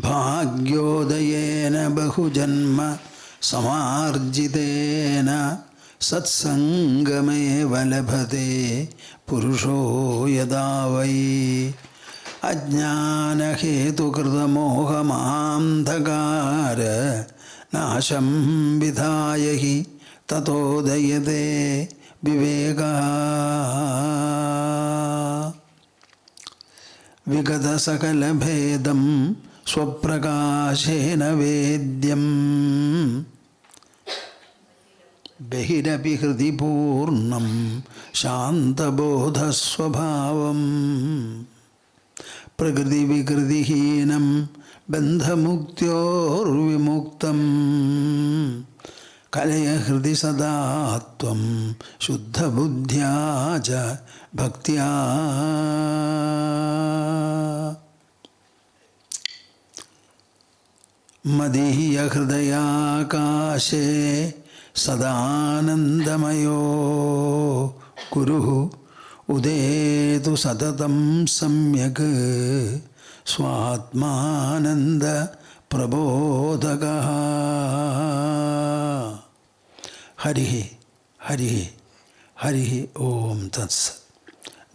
ഭാഗ്യോദയേന ബഹുജന്മ സമാർജിതേന സത്സംഗമേവ ലഭത്തെ പുരുഷോ യദാ Y അജ്ഞാനഹേതുകൃതമോഹമാന്ധകാര നാശം വിധായ he തതോദയതേ വിവേകഃ വിഗതസകലഭേദം സ്വപ്രകാശേന വേദ്യം ബഹിരപി ഹൃദി പൂർണ്ണം ശാന്തബോധസ്വഭാവം പ്രകൃതിവികൃതിഹീനം ബന്ധമുക്ത്യോർവിമുക്തം കലയ ഹൃദി സദാ ത്വം ശുദ്ധബുദ്ധ്യാ ച ഭക്ത്യാ. മദീയ ഹൃദയാകാശേ സദാനന്ദമയോ ഗുരുഃ ഉദേതു സതതം സമ്യക് സ്വാത്മാനന്ദ പ്രബോധകഃ. ഹരി ഹരി ഹരി ഓം തത്സത്.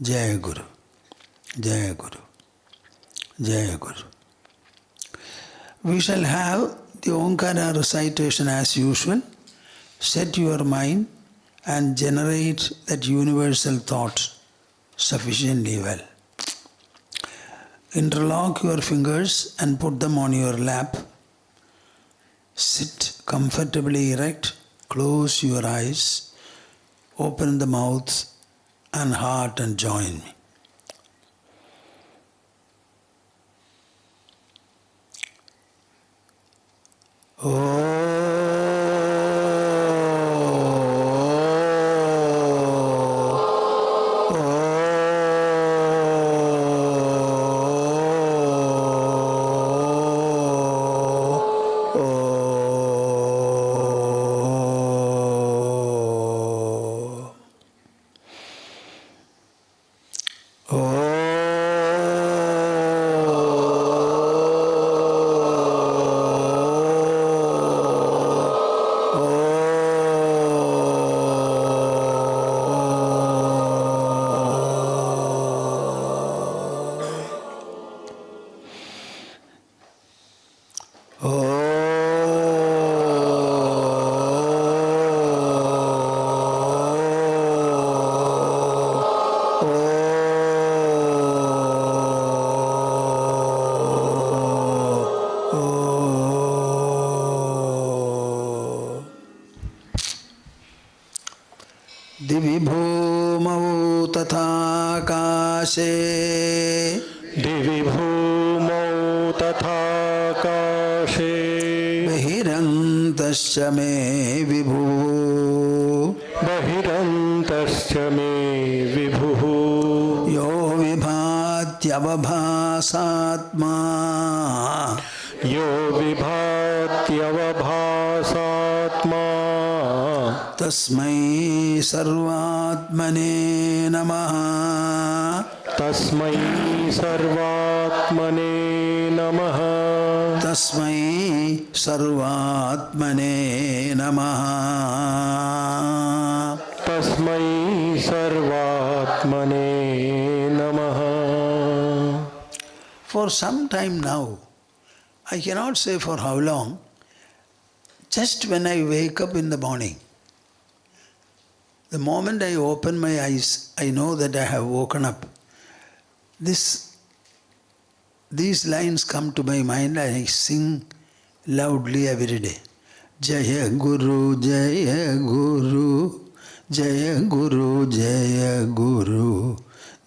ജയ ഗുരു, ജയ ഗുരു, ജയ ഗുരു. We shall have the Omkara recitation as usual. Set your mind and generate that universal thought sufficiently well. Interlock your fingers and put them on your lap. Sit comfortably erect, close your eyes, open the mouth and heart and join me. दिवि भूमौ तथाकाशे दिवि भूमौ तथाकाशे बहिरन्तश्च मे विभुः बहिरन्तश्च मे विभुः यो विभात्यवभासात्मा यो विभात्यवभासात्मा तस्मै सर्वात्मने नमः तस्मै सर्वात्मने नमः तस्मै सर्वात्मने नमः तस्मै सर्वात्मने नमः. For some time now, I cannot say for how long, just when I wake up in the morning, the moment I open my eyes, I know that I have woken up. These lines come to my mind and I sing loudly every day. Jaya Guru, Jaya Guru, Jaya Guru, Jaya Guru,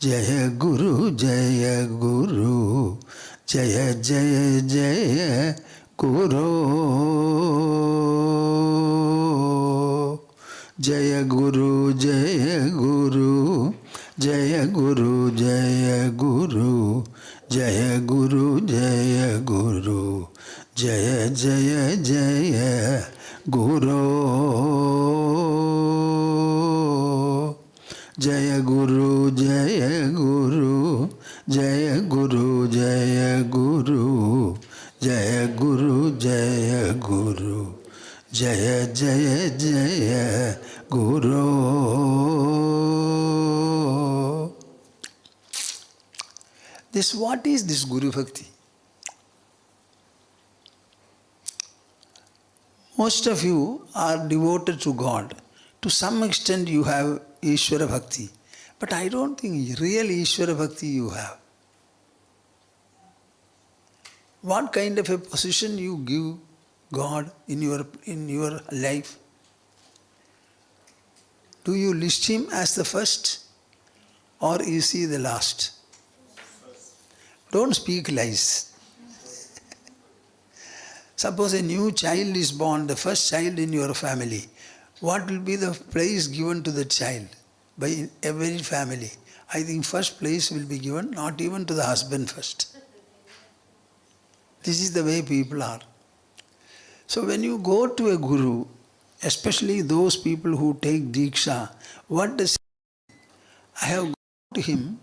Jaya Guru, Jaya Guru, Jaya Jaya Jaya Guru. Jaya Guru, Jaya Guru, Jaya Guru, Jaya Guru, Jaya Guru, Jaya Guru, Jaya Jaya Jaya Guru. Jaya Guru, Jaya Guru, Jaya Guru, Jaya Guru, Jaya Jaya Jaya Jaya Guru. What is this Guru Bhakti? Most of you are devoted to God. To some extent you have Ishvara Bhakti. But I don't think real Ishvara Bhakti you have. What kind of a position you give God in your life? Do you list Him as the first or is He the last? Don't speak lies. Suppose a new child is born, the first child in your family. What will be the place given to the child by every family? I think first place will be given not even to the husband first. This is the way people are. So when you go to a guru, especially those people who take Diksha, what does he say? I have gone to him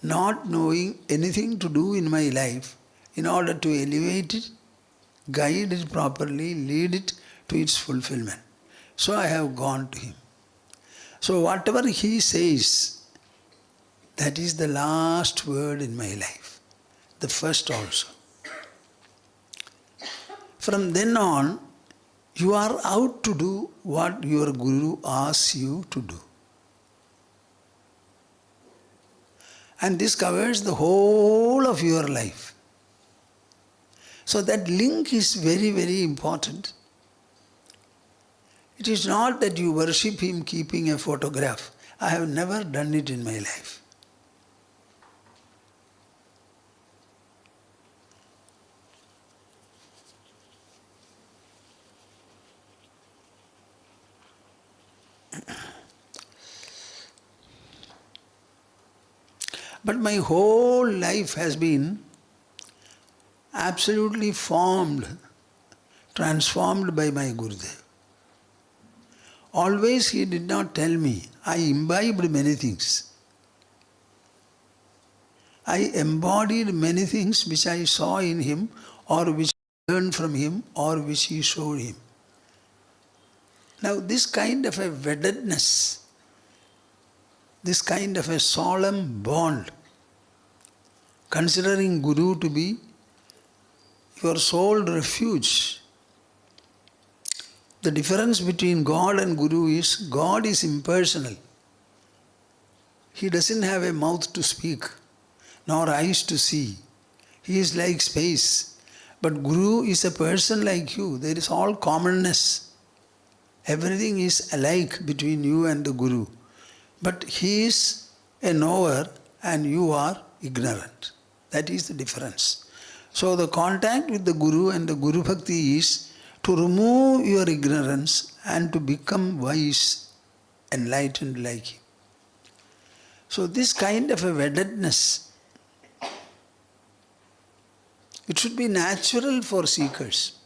not knowing anything to do in my life in order to elevate it, guide it properly, lead it to its fulfillment. So I have gone to him. So whatever he says, that is the last word in my life. The first also. From then on, you are out to do what your Guru asks you to do. And this covers the whole of your life. So that link is very, very important. It is not that you worship him keeping a photograph. I have never done it in my life. But my whole life has been absolutely formed, transformed by my Gurudev. Always he did not tell me. I imbibed many things. I embodied many things which I saw in him or which I learned from him or which he showed him. Now this kind of a weddedness, this kind of a solemn bond, considering Guru to be your sole refuge. The difference between God and Guru is, God is impersonal. He doesn't have a mouth to speak, nor eyes to see. He is like space. But Guru is a person like you. There is all commonness. Everything is alike between you and the Guru. But he is a knower and you are ignorant. That is the difference. So the contact with the Guru and the Guru Bhakti is to remove your ignorance and to become wise, enlightened like him. So this kind of a weddedness, it should be natural for seekers.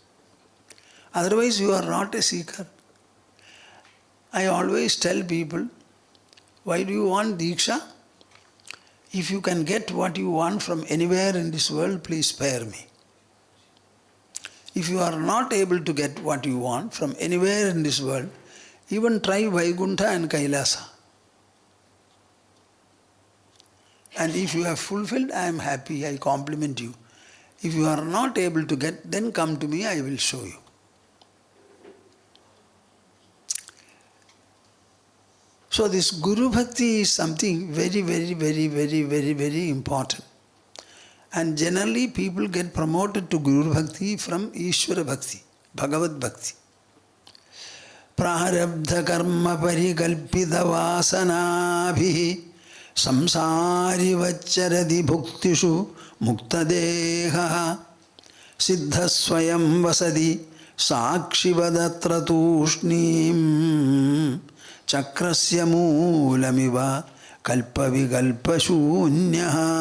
Otherwise you are not a seeker. I always tell people, why do you want Diksha? If you can get what you want from anywhere in this world, please spare me. If you are not able to get what you want from anywhere in this world, even try Vaikuntha and Kailasa. And if you have fulfilled, I am happy, I compliment you. If you are not able to get, then come to me, I will show you. So this Guru Bhakti is something very, very, very, very, very, very important. And generally people get promoted to Guru Bhakti from Ishvara Bhakti, Bhagavad Bhakti. Prarabdha karma parikalpita vasanabhi samsari vacharadi bhuktishu mukta deha siddha swayam vasadi sakshivadatra tushnim chakrasya moolamiva kalpa vikalpa shunyaha.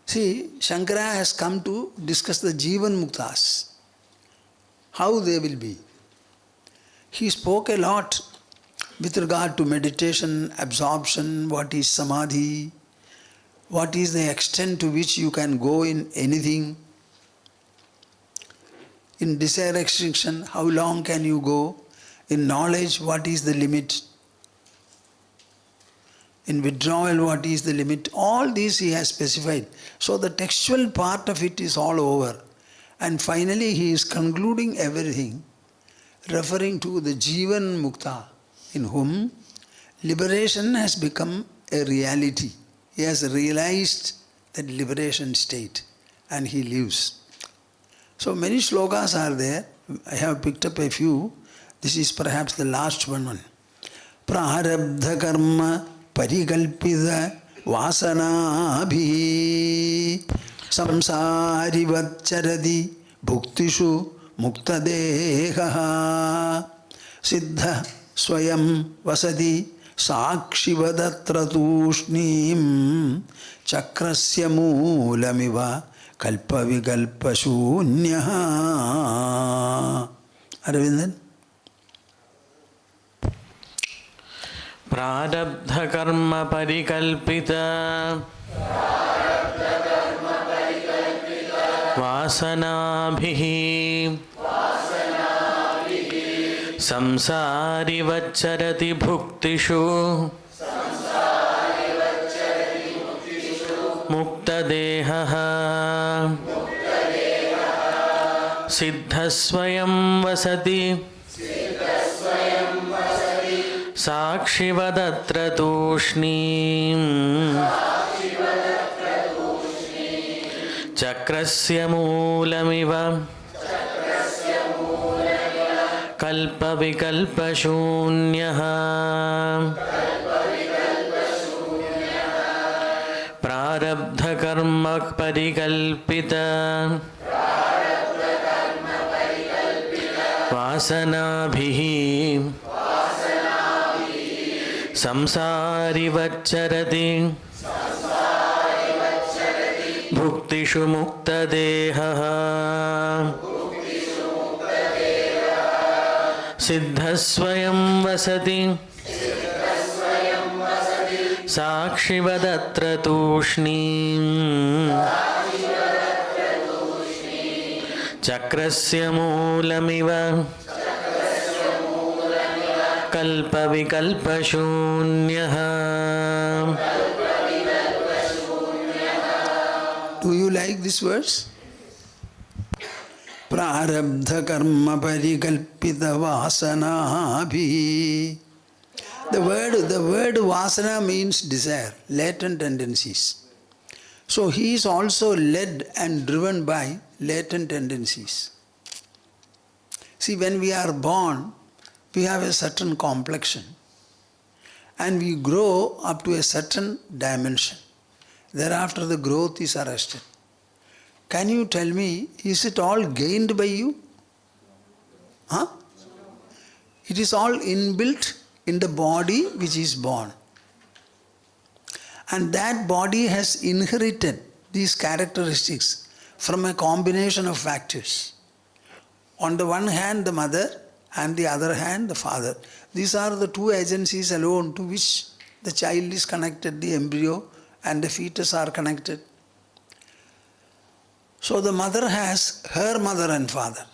See, Shankara has come to discuss the Jeevan Muktas, how they will be. He spoke a lot with regard to meditation, absorption, what is samadhi, what is the extent to which you can go in anything. In desire extinction, how long can you go? In knowledge, what is the limit? In withdrawal, what is the limit? All these he has specified. So the textual part of it is all over. And finally he is concluding everything, referring to the Jeevan Mukta, in whom liberation has become a reality. He has realized that liberation state and he lives. So many slokas are there. I have picked up a few. This is perhaps the last one. Prarabdha karma parikalpita vasanabhi samsarivat charadi bhuktishu mukta deha siddha swayam vasadi sakshivadatra tushnim chakrasya moolamiva kalpa vikalpa shunyaha. Aravindan? प्रारब्ध कर्म परिकल्पित वासनाभिः संसारिवच्चरति भुक्तिषु मुक्तदेहः सिद्धस्वयं वसति साक्षिवदत्र तूष्णीं चक्रस्य मूलमिव कल्पविकल्पशून्यः प्रारब्धकर्म परिकल्पित वासनाभिः संसारिवच्चरति भुक्तिषु मुक्तदेहः सिद्धस्वयं वसति साक्षिवदत्र तूष्णीं चक्रस्य मूलमिव कल्पविकल्पशून्यः. Do you like this verse? Prarabdha karma parikalpita vasanabhi. The word vasana means desire, latent tendencies. So he is also led and driven by latent tendencies. See, when we are born, we have a certain complexion and we grow up to a certain dimension. Thereafter the growth is arrested. Can you tell me, is it all gained by you? Huh? It is all inbuilt in the body which is born. And that body has inherited these characteristics from a combination of factors. On the one hand the mother, and the other hand the father. These are the two agencies alone to which the child is connected, the embryo and the fetus are connected. So the mother has her mother and father.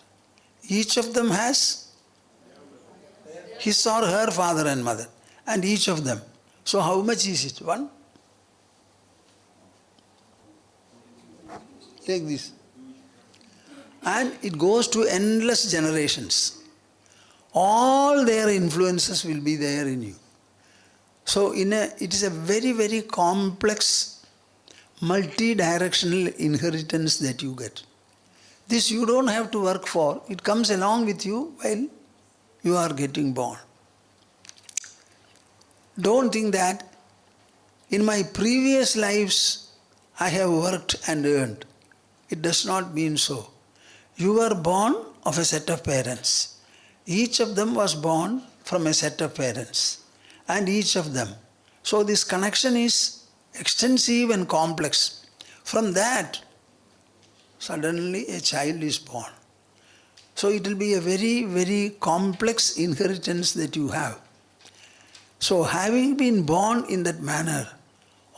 Each of them has his or her father and mother, and each of them. So how much is it? One? Take this. And it goes to endless generations. All their influences will be there in you. So it is a very, very complex, multi-directional inheritance that you get. This you don't have to work for. It comes along with you while you are getting born. Don't think that in my previous lives I have worked and earned. It does not mean so. You were born of a set of parents. Each of them was born from a set of parents, and each of them. So this connection is extensive and complex. From that, suddenly a child is born. So it will be a very, very complex inheritance that you have. So having been born in that manner,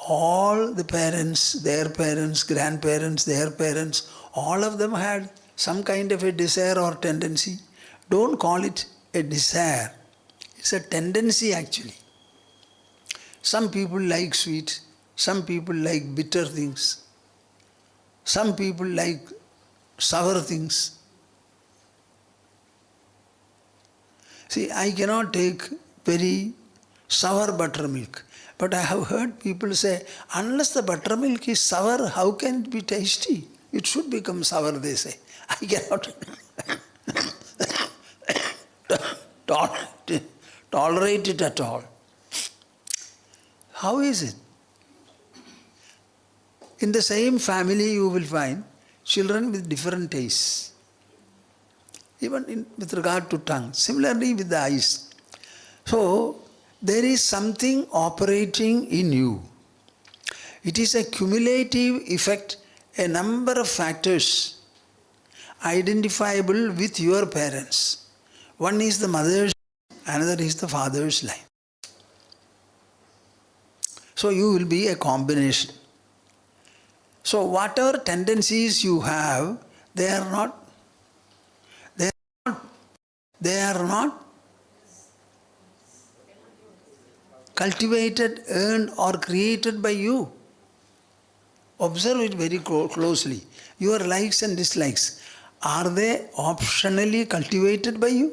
all the parents, their parents, grandparents, their parents, all of them had some kind of a desire or tendency. Don't call it a desire. It's a tendency actually. Some people like sweet, some people like bitter things, some people like sour things. See, I cannot take very sour buttermilk, but I have heard people say, unless the buttermilk is sour, how can it be tasty? It should become sour, they say. I cannot tolerate it at all. How is it? In the same family you will find children with different tastes. Even with regard to tongue. Similarly with the eyes. So, there is something operating in you. It is a cumulative effect, a number of factors identifiable with your parents. One is the mother's, another is the father's line. So you will be a combination. So whatever tendencies you have, they are not cultivated, earned or created by you. Observe it very closely. Your likes and dislikes, are they optionally cultivated by you?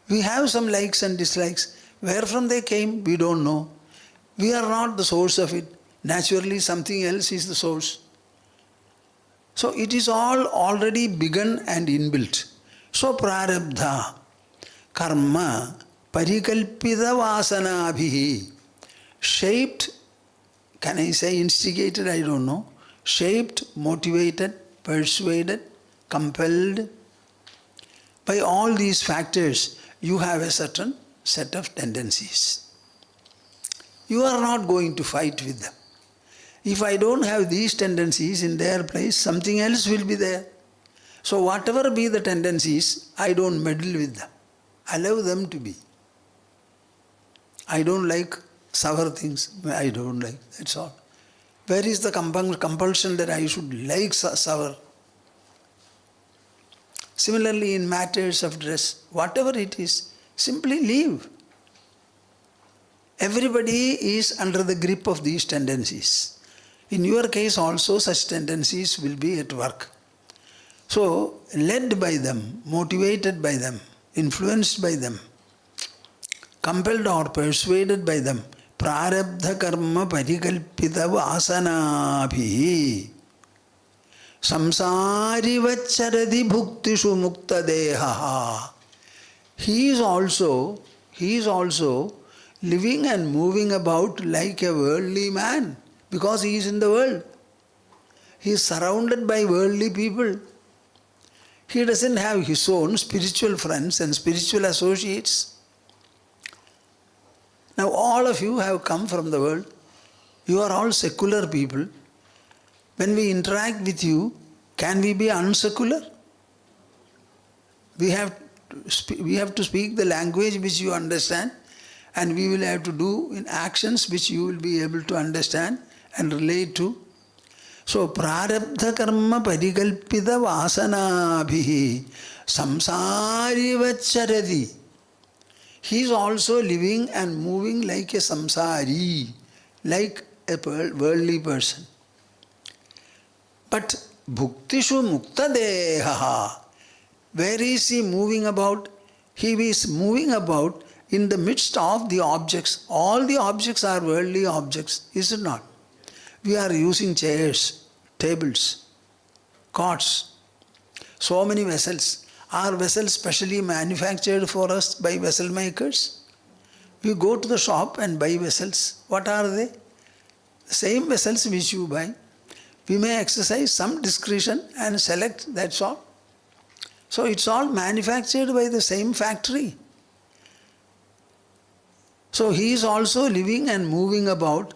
We have some likes and dislikes. Where from they came, we don't know. We are not the source of it. Naturally, something else is the source. So it is all already begun and inbuilt. So prarabdha, karma, parikalpita vasanabhihi, shaped, can I say instigated, I don't know, shaped, motivated, persuaded, compelled. By all these factors, you have a certain set of tendencies. You are not going to fight with them. If I don't have these tendencies in their place, something else will be there. So whatever be the tendencies, I don't meddle with them. Allow them to be. I don't like sour things. I don't like, that's all. Where is the compulsion that I should like sour? Similarly, in matters of dress, whatever it is, simply leave. Everybody is under the grip of these tendencies. In your case also, such tendencies will be at work. So, led by them, motivated by them, influenced by them, compelled or persuaded by them, prarabdha karma parikalpita vasanabhi samsari vacharadi bhuktishu mukta deha. He is also living and moving about like a worldly man because he is in the world. He is surrounded by worldly people. He doesn't have his own spiritual friends and spiritual associates. Now all of you have come from the world. You are all secular people. When we interact with you, can we be unsecular? We have to speak the language which you understand, and we will have to do in actions which you will be able to understand and relate to. So, prarabdha karma parikalpita vasanabhihi samsari vacharati. He is also living and moving like a samsari, like a worldly person. But bhuktishu mukta deha. Where is he moving about? He is moving about in the midst of the objects. All the objects are worldly objects, is it not? We are using chairs, tables, cots, so many vessels. Are vessels specially manufactured for us by vessel makers? We go to the shop and buy vessels. What are they? The same vessels which you buy. We may exercise some discretion and select, that's all. So it's all manufactured by the same factory. So he is also living and moving about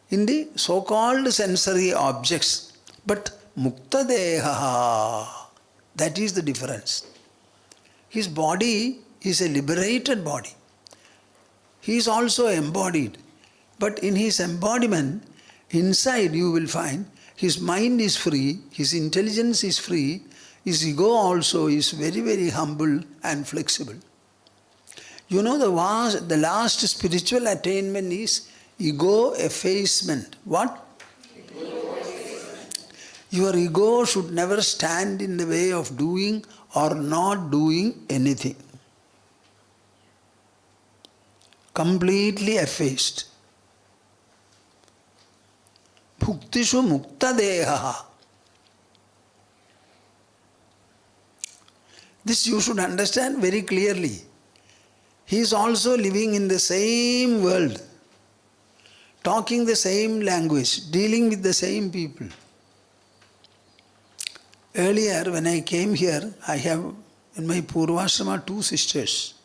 in the so-called sensory objects. But mukta deha, that is the difference. His body is a liberated body. He is also embodied. But in his embodiment, inside you will find his mind is free, his intelligence is free, His ego also is very, very humble and flexible. You know, the last spiritual attainment is ego effacement. What? Your ego should never stand in the way of doing or not doing anything. Completely effaced. Bhuktishu mukta deha. This you should understand very clearly. He is also living in the same world, talking the same language, dealing with the same people. Earlier, when I came here, I have in my Purvashrama 2 sisters.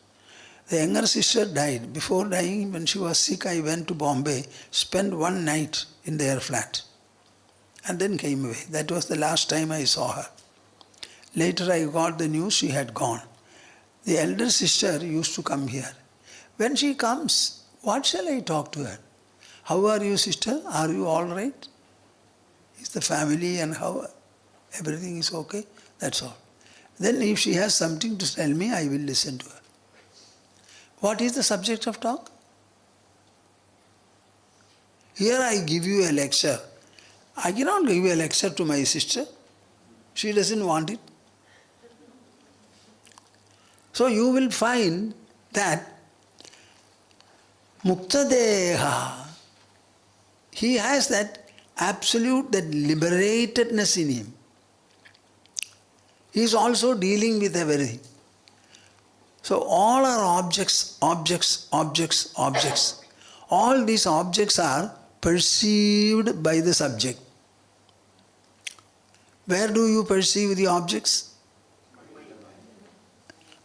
The younger sister died. Before dying, when she was sick, I went to Bombay, spent one night in their flat, and then came away. That was the last time I saw her. Later I got the news she had gone. The elder sister used to come here. When she comes, what shall I talk to her? How are you, sister? Are you all right? Is the family and how everything is okay? That's all. Then if she has something to tell me, I will listen to her. What is the subject of talk? Here I give you a lecture. I cannot give a lecture to my sister. She doesn't want it. So you will find that Mukta Deha, he has that absolute, that liberatedness in him. He is also dealing with everything. So all are objects, objects, objects, objects. All these objects are perceived by the subject. Where do you perceive the objects?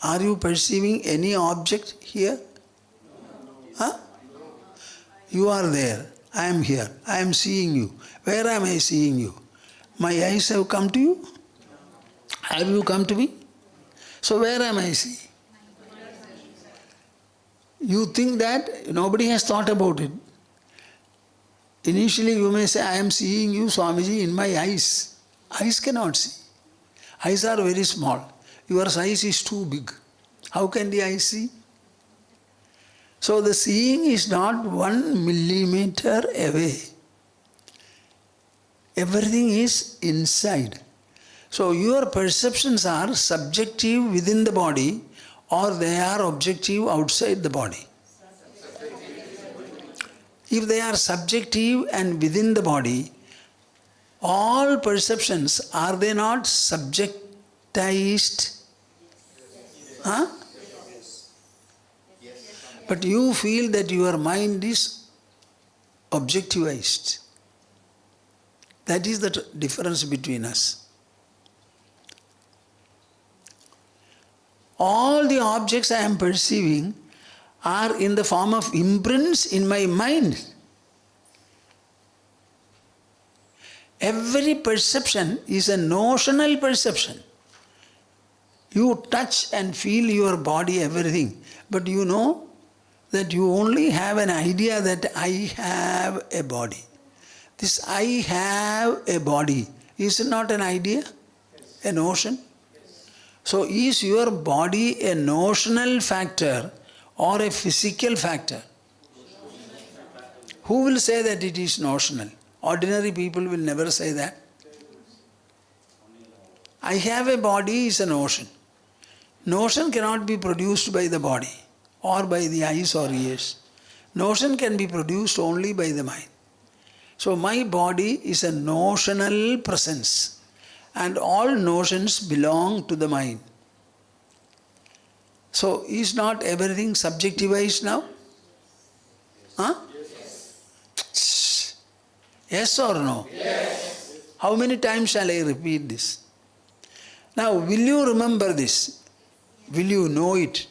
Are you perceiving any object here? Huh? You are there. I am here. I am seeing you. Where am I seeing you? My eyes have come to you? Have you come to me? So where am I seeing? You think that nobody has thought about it. Initially you may say, I am seeing you, Swamiji, in my eyes. Eyes cannot see. Eyes are very small. Your size is too big. How can the eye see? So the seeing is not 1 millimeter away. Everything is inside. So your perceptions are subjective within the body, or they are objective outside the body. If they are subjective and within the body, all perceptions, are they not subjectized? Huh? But you feel that your mind is objectivized. That is the difference between us. All the objects I am perceiving are in the form of imprints in my mind. Every perception is a notional perception. You touch and feel your body, everything. But you know that you only have an idea that I have a body. This I have a body, is it not an idea? A notion? So is your body a notional factor or a physical factor? Who will say that it is notional? Ordinary people will never say that. I have a body is a notion. Notion cannot be produced by the body or by the eyes or ears. Notion can be produced only by the mind. So my body is a notional presence, and all notions belong to the mind. So is not everything subjectivized now? Huh? Yes or no? Yes. How many times shall I repeat this? Now, will you remember this? Will you know it?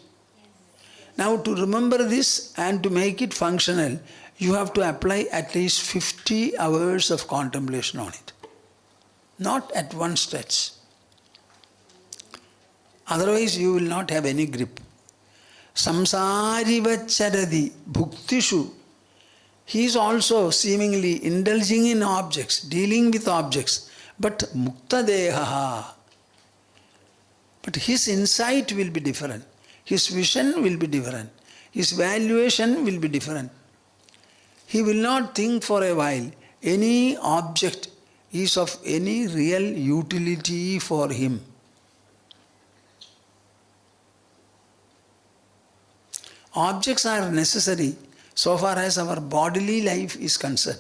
Now, to remember this and to make it functional, you have to apply at least 50 hours of contemplation on it. Not at one stretch. Otherwise, you will not have any grip. Samsariva charadi bhuktishu. He is also seemingly indulging in objects, dealing with objects. But mukta deha. But his insight will be different. His vision will be different. His valuation will be different. He will not think for a while any object is of any real utility for him. Objects are necessary so far as our bodily life is concerned.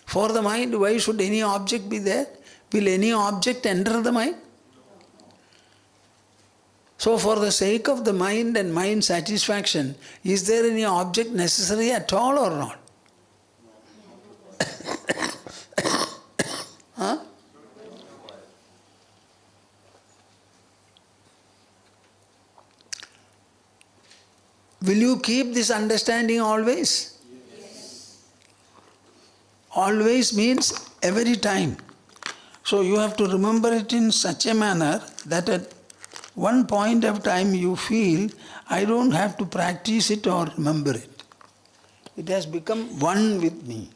For the mind, why should any object be there? Will any object enter the mind? So for the sake of the mind and mind satisfaction, is there any object necessary at all or not? Huh? Will you keep this understanding always? Yes. Always means every time. So you have to remember it in such a manner that at one point of time you feel, I don't have to practice it or remember it. It has become one with me.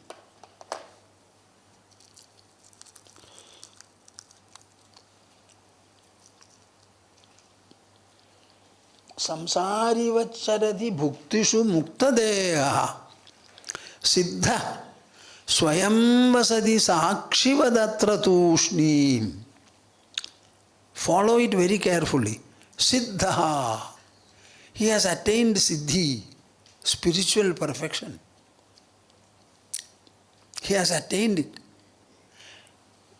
Samsari vacharati bhuktishu muktadeha siddha swayam vasadi sakshivadatra tushni. Follow it very carefully. Siddha. He has attained siddhi, spiritual perfection. He has attained it.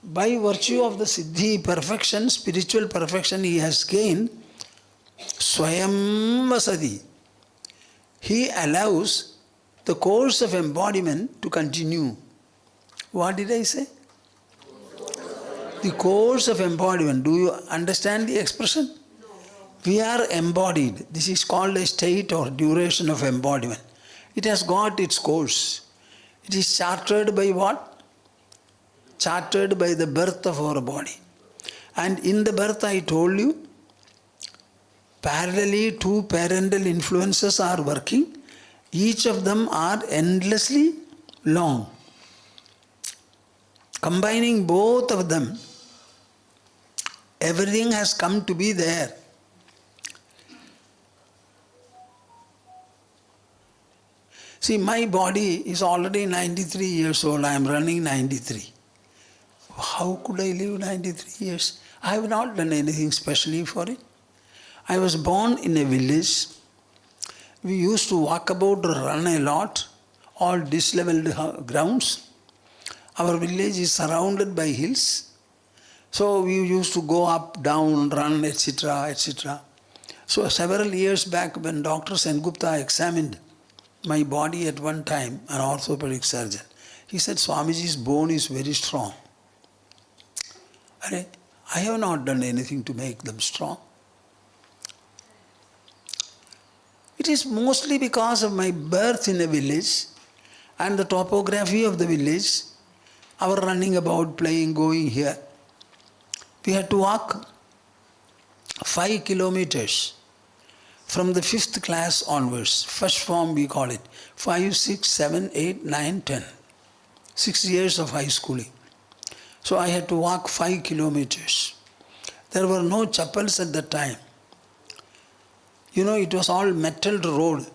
By virtue of the siddhi, perfection, spiritual perfection he has gained, Swayam Vasadi. He allows the course of embodiment to continue. What did I say? The course of embodiment. Do you understand the expression? We are embodied. This is called a state or duration of embodiment. It has got its course. It is chartered by what? Chartered by the birth of our body. And in the birth I told you, parallelly two parental influences are working. Each of them are endlessly long. Combining both of them, everything has come to be there. See, my body is already 93 years old. I am running 93. How could I live 93 years? I have not done anything specially for it. I was born in a village. We used to walk about or run a lot, all disleveled grounds. Our village is surrounded by hills. So we used to go up, down, run, etc., etc. So several years back when Dr. Sen Gupta examined my body at one time, an orthopedic surgeon, he said, Swamiji's bone is very strong. I have not done anything to make them strong. It is mostly because of my birth in a village and the topography of the village, our running about, playing, going here. We had to walk 5 kilometers from the 5th class onwards. First form we call it. 5, 6, 7, 8, 9, 10. 6 years of high schooling. So I had to walk 5 kilometers. There were no chapels at that time. You know, it was all metal road.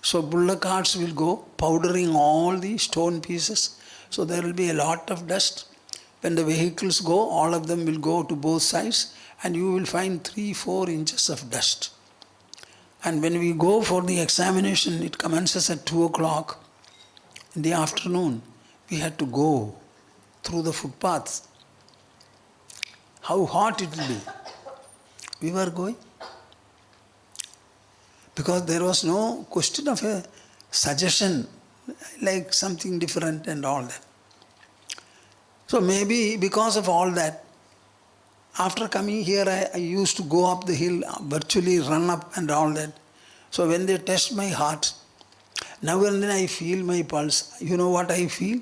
So bullock carts will go powdering all the stone pieces. So there will be a lot of dust. When the vehicles go, all of them will go to both sides and you will find 3-4 inches of dust. And when we go for the examination, it commences at 2 o'clock in the afternoon. We had to go through the footpaths. How hot it will be. We were going. Because there was no question of a suggestion, like something different and all that. So maybe because of all that, after coming here, I used to go up the hill, virtually run up and all that. So when they test my heart, now and then I feel my pulse. You know what I feel?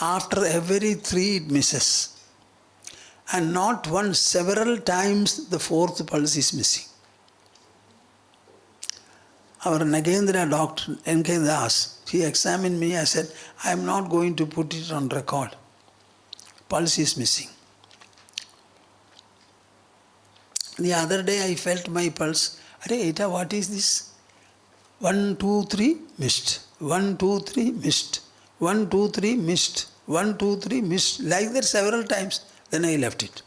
After every 3 it misses. And not once, several times the 4th pulse is missing. Our Nagendra doctor, N.K. Das, he examined me. I said, I am not going to put it on record. Pulse is missing. The other day I felt my pulse. Arey, Eta, what is this? 1, 2, 3, missed. 1, 2, 3, missed. 1, 2, 3, missed. 1, 2, 3, missed. Like that several times. Then I left it.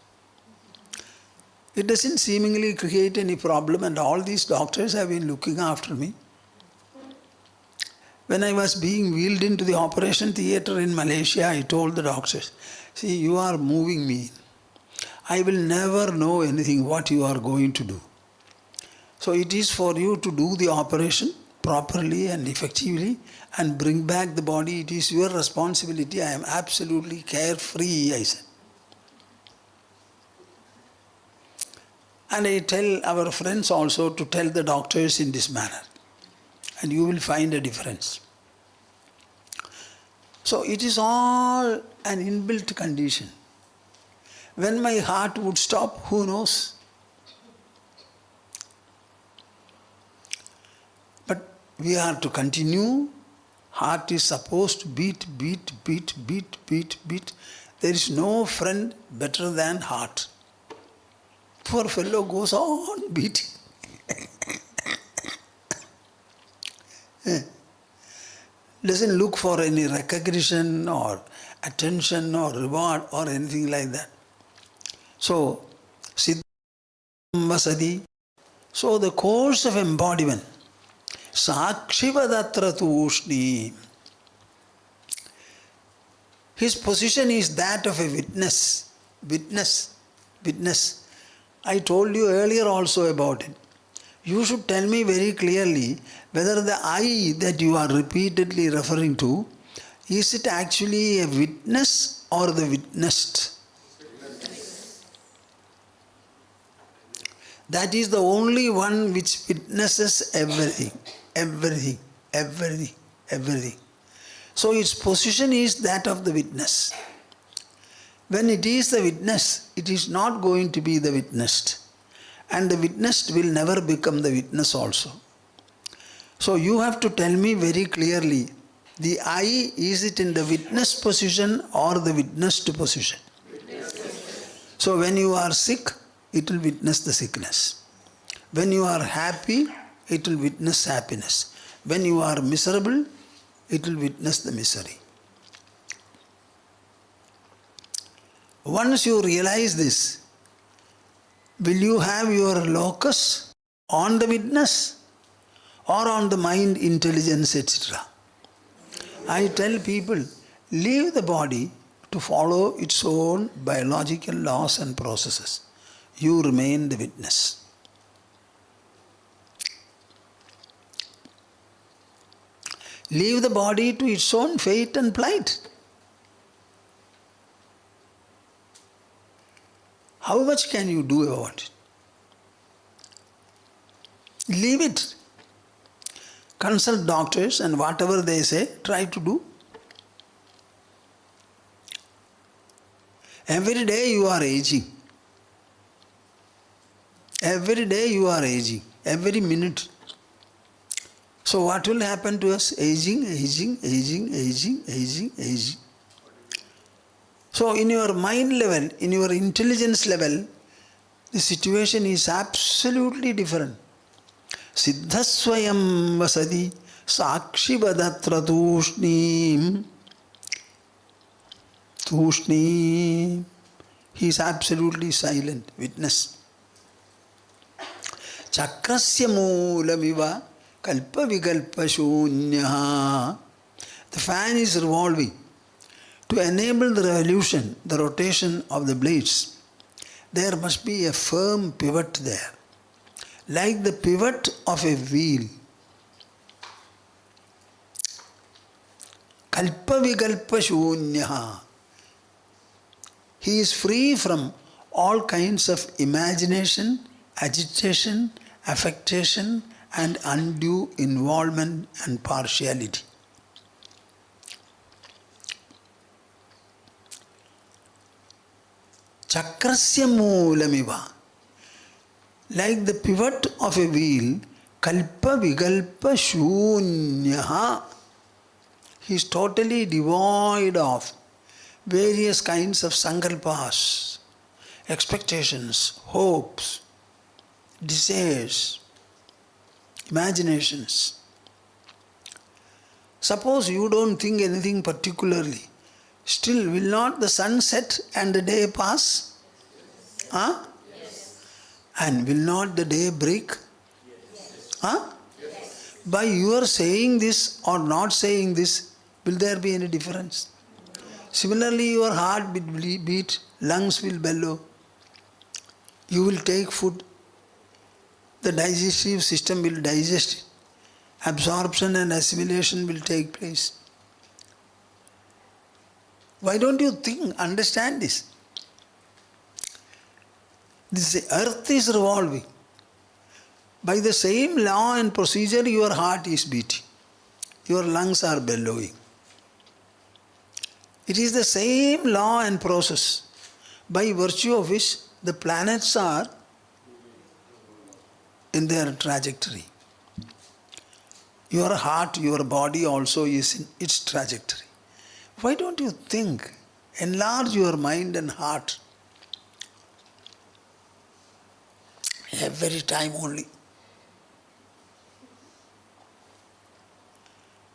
It doesn't seemingly create any problem, and all these doctors have been looking after me. When I was being wheeled into the operation theatre in Malaysia, I told the doctors, see, you are moving me. I will never know anything what you are going to do. So it is for you to do the operation properly and effectively and bring back the body. It is your responsibility. I am absolutely carefree, I said. And I tell our friends also to tell the doctors in this manner. And you will find a difference. So it is all an inbuilt condition. When my heart would stop, who knows? But we are to continue. Heart is supposed to beat, beat, beat, beat, beat, beat. There is no friend better than heart. Poor fellow goes on beating. Doesn't look for any recognition or attention or reward or anything like that. So, Siddham Vasadi. So the course of embodiment. Sakshivadatra Tushni. His position is that of a witness. Witness. I told you earlier also about it. You should tell me very clearly whether the I that you are repeatedly referring to, is it actually a witness or the witnessed? That is the only one which witnesses everything. So its position is that of the witness. When it is the witness, it is not going to be the witnessed. And the witnessed will never become the witness also. So you have to tell me very clearly, the I, is it in the witness position or the witnessed position? So when you are sick, it will witness the sickness. When you are happy, it will witness happiness. When you are miserable, it will witness the misery. Once you realize this, will you have your locus on the witness or on the mind, intelligence, etc.? I tell people, leave the body to follow its own biological laws and processes. You remain the witness. Leave the body to its own fate and plight. How much can you do about it? Leave it. Consult doctors and whatever they say, try to do. Every day you are aging. Every day you are aging. Every minute. So what will happen to us? Aging. So in your mind level, in your intelligence level, the situation is absolutely different. Siddhasvayam vasadi sakshivadatra tushni. He is absolutely silent, witness. Chakrasya moolamiva kalpa vikalpa shunyaha. The fan is revolving. To enable the revolution, the rotation of the blades, there must be a firm pivot there, like the pivot of a wheel. Kalpa vikalpa shunyaha. He is free from all kinds of imagination, agitation, affectation, and undue involvement and partiality. Chakrasya moolamiva. Like the pivot of a wheel, kalpa vikalpa shunyaha. He is totally devoid of various kinds of sankalpas, expectations, hopes, desires, imaginations. Suppose you don't think anything particularly, still will not the sun set and the day pass? Huh? Yes. And will not the day break? Yes. Huh? Yes. By your saying this or not saying this, will there be any difference? Similarly, your heart will beat, lungs will bellow, you will take food, the digestive system will digest it, absorption and assimilation will take place. Why don't you think, understand this? This earth is revolving. By the same law and procedure, your heart is beating, your lungs are bellowing. It is the same law and process by virtue of which the planets are in their trajectory. Your heart, your body also is in its trajectory. Why don't you think? Enlarge your mind and heart. Every time only.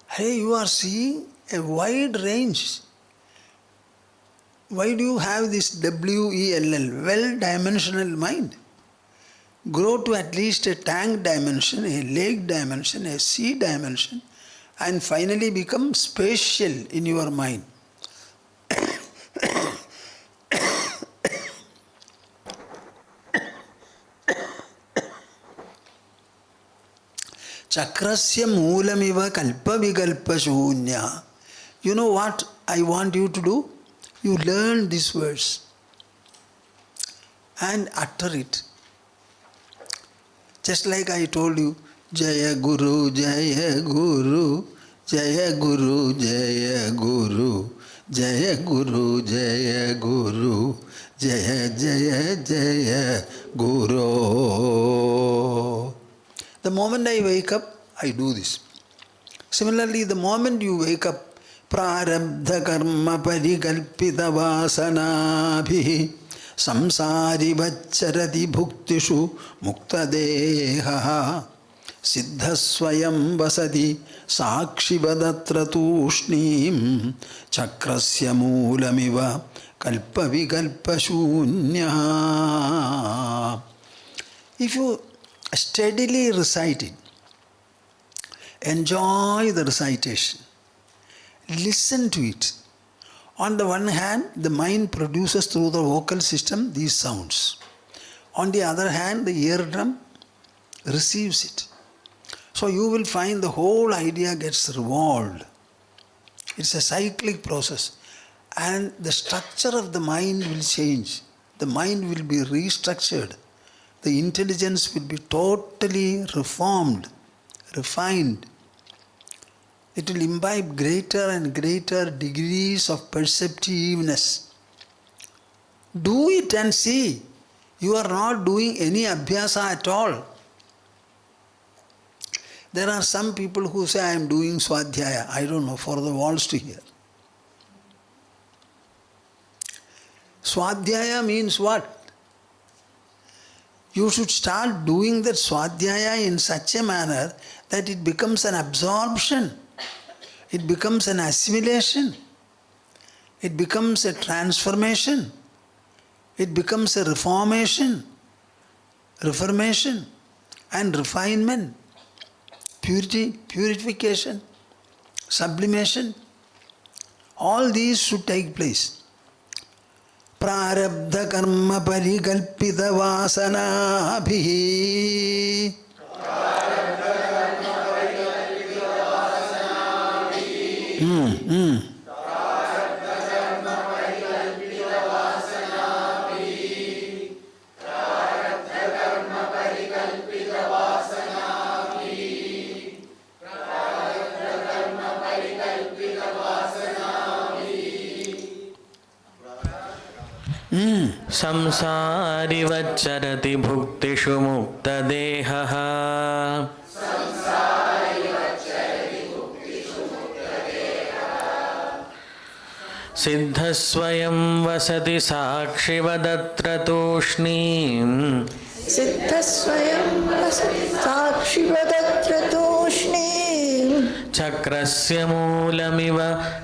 Hey, you are seeing a wide range. Why do you have this WELL, well-dimensional mind? Grow to at least a tank dimension, a lake dimension, a sea dimension, and finally become spatial in your mind. Chakrasya moolamiva kalpa vikalpa shunya. You know what I want you to do? You learn these words and utter it. Just like I told you, Jaya Guru, Jaya Guru, Jaya Guru, Jaya Guru, Jaya Guru, Jaya Guru, Jaya Jaya Jaya Guru. The moment I wake up, I do this. Similarly, the moment you wake up, Prarabdha karma parikalpita vasanabhi samsari vacharati bhuktishu mukta deha siddha swayam vasati sakshi vadatra tushnim chakrasya moolamiva kalpa vikalpa shunya. If you steadily recite it, enjoy the recitation, listen to it. On the one hand, the mind produces through the vocal system these sounds. On the other hand, the eardrum receives it. So you will find the whole idea gets revolved. It's a cyclic process. And the structure of the mind will change. The mind will be restructured. The intelligence will be totally reformed, refined. It will imbibe greater and greater degrees of perceptiveness. Do it and see. You are not doing any abhyasa at all. There are some people who say, I am doing swadhyaya. I don't know, for the walls to hear. Swadhyaya means what? You should start doing that swadhyaya in such a manner that it becomes an absorption. It becomes an assimilation. It becomes a transformation. It becomes a reformation and refinement, purity, purification, sublimation. All these should take place. Prarabdha karma parikalpita vasanabhi. Samsari vacharati bhuktishu mukta deha siddha swayam vasati sakshi vadatra tushnim सिद्धस्वयं साक्षिवदत्र तूष्णीम् चक्रस्य मूलमिव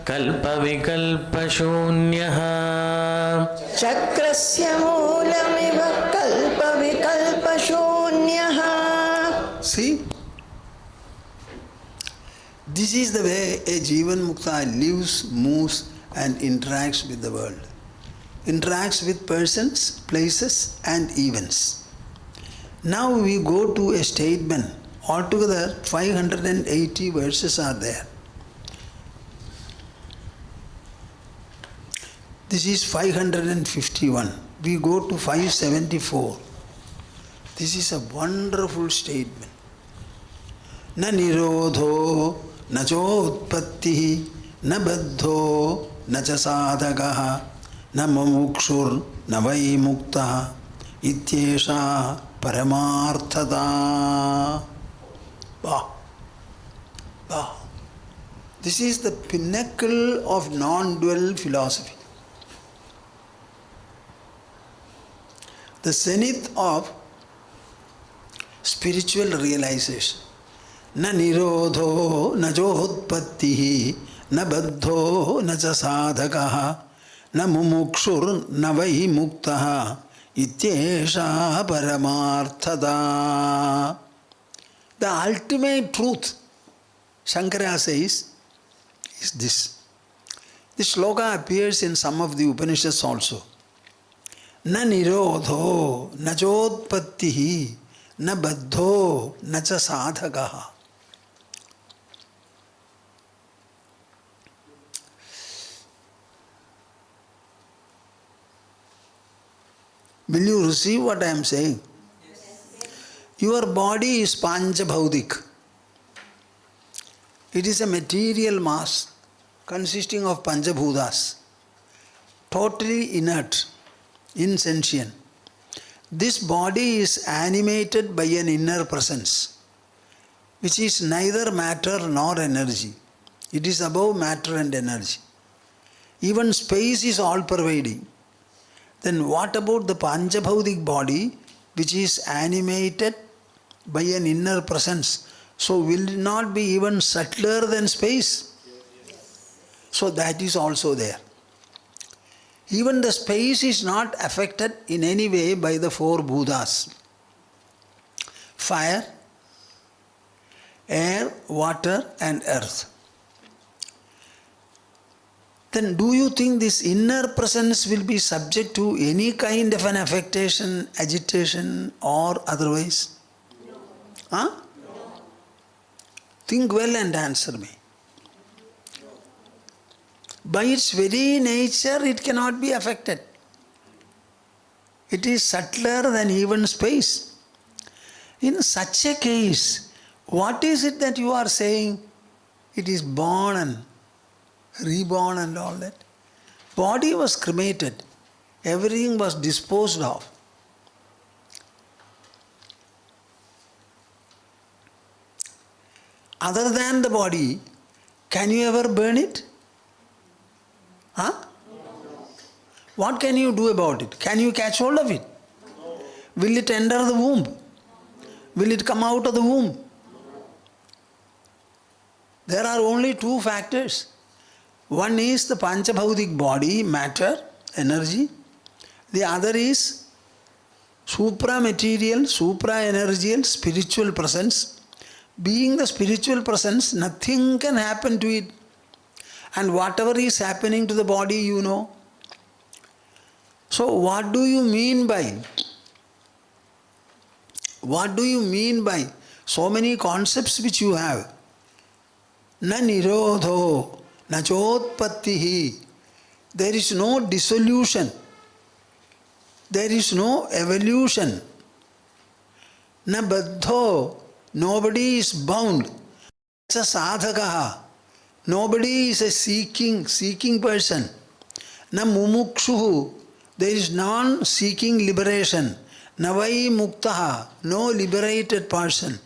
कल्पविकल्पशून्यः चक्रस्य मूलमिव कल्पविकल्पशून्यः. See, this is the way a Jeevan Mukta lives, moves and interacts with the world. Interacts with persons, places and events. Now we go to a statement. Altogether 580 verses are there. This is 551. We go to 574. This is a wonderful statement. Na nirodho na chotpattihi na baddho na cha sadhagaha na mamukshur na vai mukta ityesha paramarthata. Wow. Wow. This is the pinnacle of non-dual philosophy. The zenith of spiritual realization. Na nirodho na jodpattihi na baddho na cha sadhakaha na mumukshur na vai muktaha ityesha paramarthada. The ultimate truth, Shankara says, is this. This sloka appears in some of the Upanishads also. Na nirodho na jodpattihi na baddho na cha sadhakaha. Will you receive what I am saying? Your body is Panchabhaudik. It is a material mass consisting of Panchabhutas, totally inert, insentient. This body is animated by an inner presence, which is neither matter nor energy. It is above matter and energy. Even space is all-pervading. Then what about the Panchabhautik body, which is animated by an inner presence? So will it not be even subtler than space? So that is also there. Even the space is not affected in any way by the four bhutas: fire, air, water and earth. Then do you think this inner presence will be subject to any kind of an affectation, agitation or otherwise? No. Huh? No. Think well and answer me. No. By its very nature it cannot be affected. It is subtler than even space. In such a case, what is it that you are saying? It is born and reborn and all that. Body was cremated. Everything was disposed of. Other than the body, can you ever burn it? Huh? No. What can you do about it? Can you catch hold of it? No. Will it enter the womb? No. Will it come out of the womb? No. There are only two factors. One is the Panchabhautik body, matter, energy. The other is supra-material, supra-energial, spiritual presence. Being the spiritual presence, nothing can happen to it. And whatever is happening to the body, you know. So what do you mean by? What do you mean by so many concepts which you have? Na nirodho na chotpattihi. There is no dissolution. There is no evolution. Na baddho. Nobody is bound. It's a sadhakaha. Nobody is a seeking person. Na mumukshuhu. There is none seeking liberation. Na vai muktaha. No liberated person.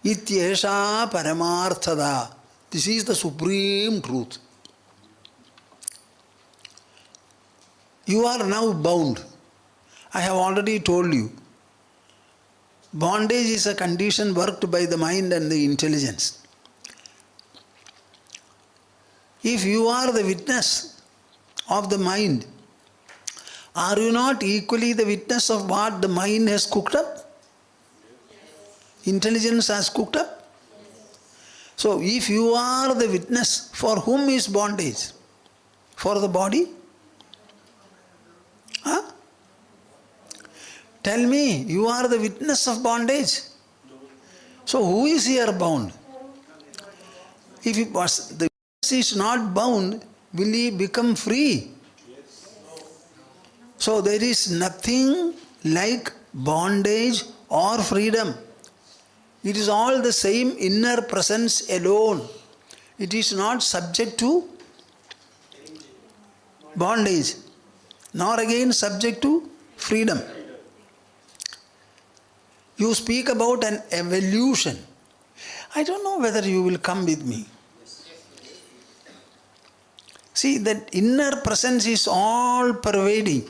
Ityesha paramarthada. This is the supreme truth. You are now bound. I have already told you. Bondage is a condition worked by the mind and the intelligence. If you are the witness of the mind, are you not equally the witness of what the mind has cooked up? Intelligence has cooked up. So if you are the witness, for whom is bondage? For the body? Huh? Tell me, you are the witness of bondage. So who is here bound? If the witness is not bound, will he become free? So there is nothing like bondage or freedom. It is all the same inner presence alone. It is not subject to bondage, nor again subject to freedom. You speak about an evolution. I don't know whether you will come with me. See, that inner presence is all pervading.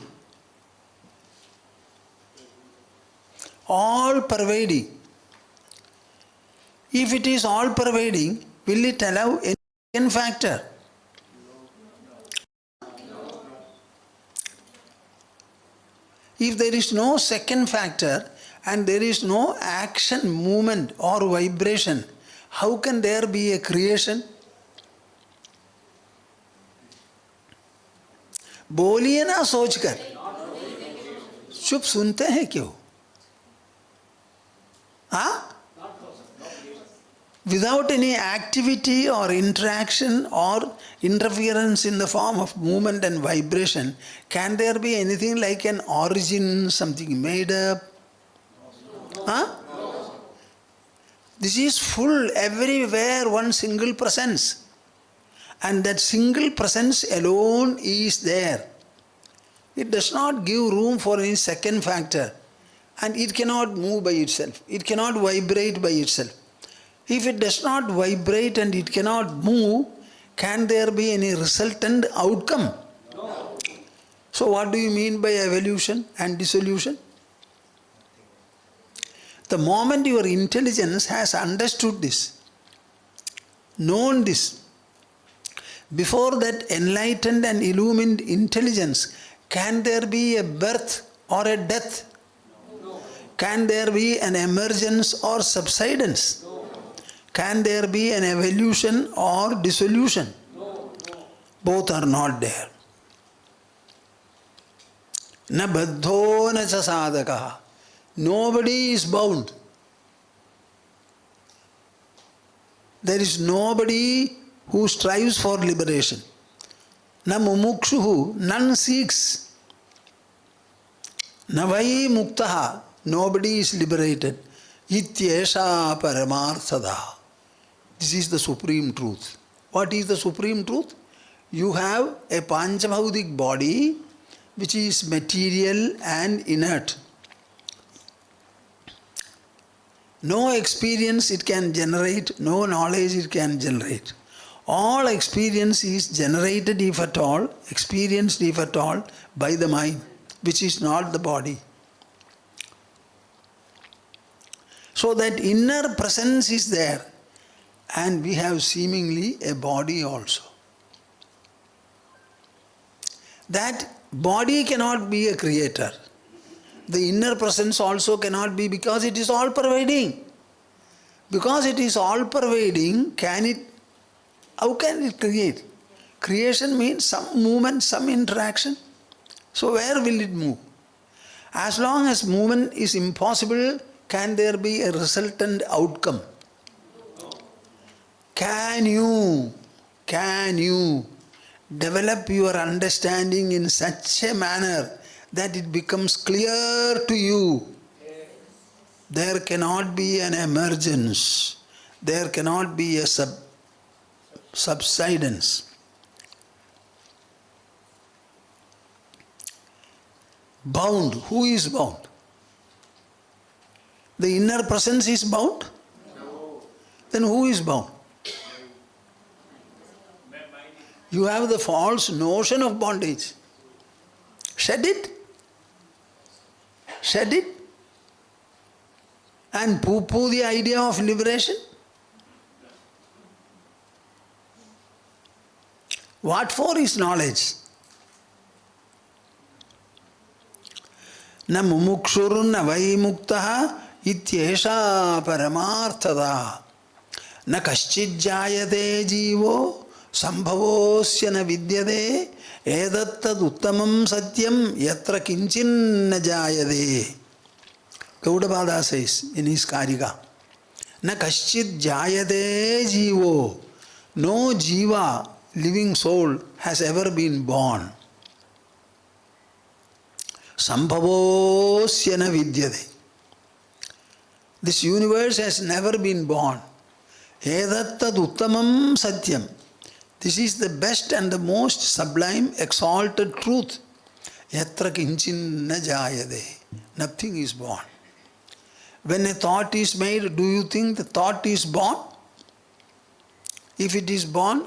All pervading. If it is all pervading, will it allow any second factor? If there is no second factor and there is no action, movement or vibration, how can there be a creation? बोलिए ना सोचकर, चुप सुनते हैं क्यों? हाँ? Without any activity or interaction or interference in the form of movement and vibration, can there be anything like an origin, something made up? Huh? This is full, everywhere, one single presence. And that single presence alone is there. It does not give room for any second factor. And it cannot move by itself. It cannot vibrate by itself. If it does not vibrate and it cannot move, can there be any resultant outcome? No. So what do you mean by evolution and dissolution? The moment your intelligence has understood this, known this, before that enlightened and illumined intelligence, can there be a birth or a death? No. Can there be an emergence or subsidence? No. Can there be an evolution or dissolution? No. Both are not there. Na baddho na cha sadhaka. Nobody is bound. There is nobody who strives for liberation. Na mumukshuhu, none seeks. Na vai muktaha, nobody is liberated. Ityesha paramarthada. This is the supreme truth. What is the supreme truth? You have a panchabhautik body which is material and inert. No experience it can generate, no knowledge it can generate. All experience is generated, if at all, experienced, if at all, by the mind, which is not the body. So that inner presence is there, and we have seemingly a body also. That body cannot be a creator. The inner presence also cannot be, because it is all pervading. Because it is all pervading, how can it create? Creation means some movement, some interaction. So where will it move? As long as movement is impossible, can there be a resultant outcome? Can you develop your understanding in such a manner that it becomes clear to you? There cannot be an emergence. There cannot be a subsidence. Bound. Who is bound? The inner presence is bound? No. Then who is bound? You have the false notion of bondage. Shed it. Shed it. and poo-poo the idea of liberation? What for is knowledge? Na mumukshur na vai muktaha ityesha paramarthada na kaschid jayate jivo sambhavosya na vidyade edattad uttamam satyam yatra kinchin na jayade. Gaudapada says in his Karika, na kaschid jayate jivo. No jiva, living soul, has ever been born. Sambhavosya na vidyade. This universe has never been born. Edattad uttamam satyam. This is the best and the most sublime, exalted truth. Yatra kinchin na jayade. Nothing is born. When a thought is made, do you think the thought is born? If it is born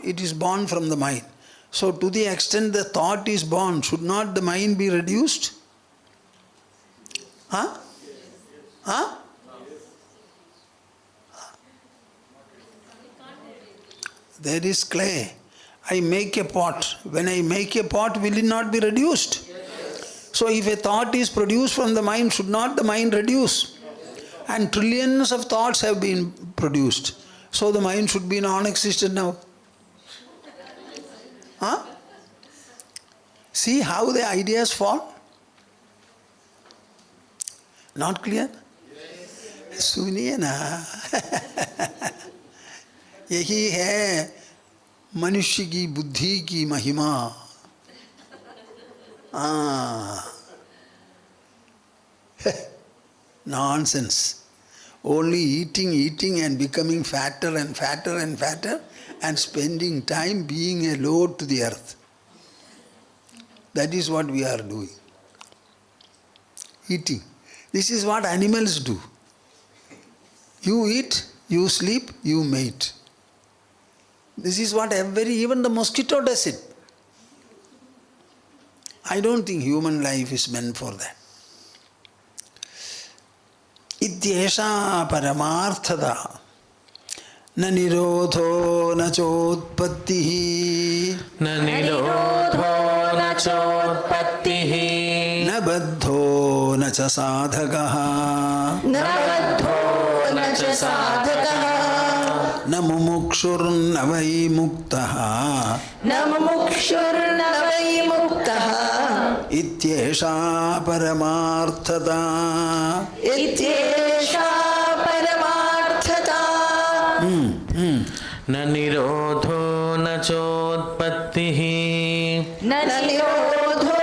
from the mind. So to the extent the thought is born, should not the mind be reduced? Huh? Huh? There is clay. I make a pot. When I make a pot, will it not be reduced? So if a thought is produced from the mind, should not the mind reduce? And trillions of thoughts have been produced. So the mind should be non-existent now. Huh? See how the ideas fall? Not clear? सुनिए ना. यही है मनुष्य की बुद्धि की महिमा. Nonsense. Only eating and becoming fatter and fatter and fatter and spending time being a load to the earth. That is what we are doing. Eating. This is what animals do. You eat, you sleep, you mate. This is what even the mosquito does it. I don't think human life is meant for that. Ityesha paramarthada na nirodho na chodpattihi न निरोधो न चोत्पत्तिः na baddho na cha sadhakaha न बद्धो न च साधकः na mumukshur na vai muktaha न मुमुक्षुर्न वै मुक्तः ityesha paramarthada. इत्येषा परमार्थता. न निरोधो न चोत्पत्तिः न निरोधो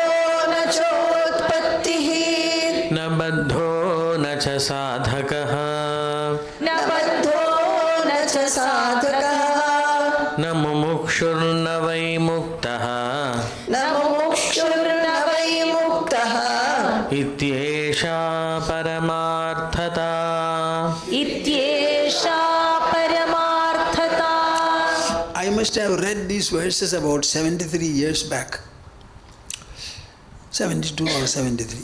न चोत्पत्तिः न बद्धो न च साधकः न बद्धो न च साधकः न मुमुक्षुर्न वै मुक्तः न मुमुक्षुर्न वै मुक्तः इत्येषा परमार्थता. इत्येषा परमार्थता. I must have read these verses about 73 years back. 72 or 73.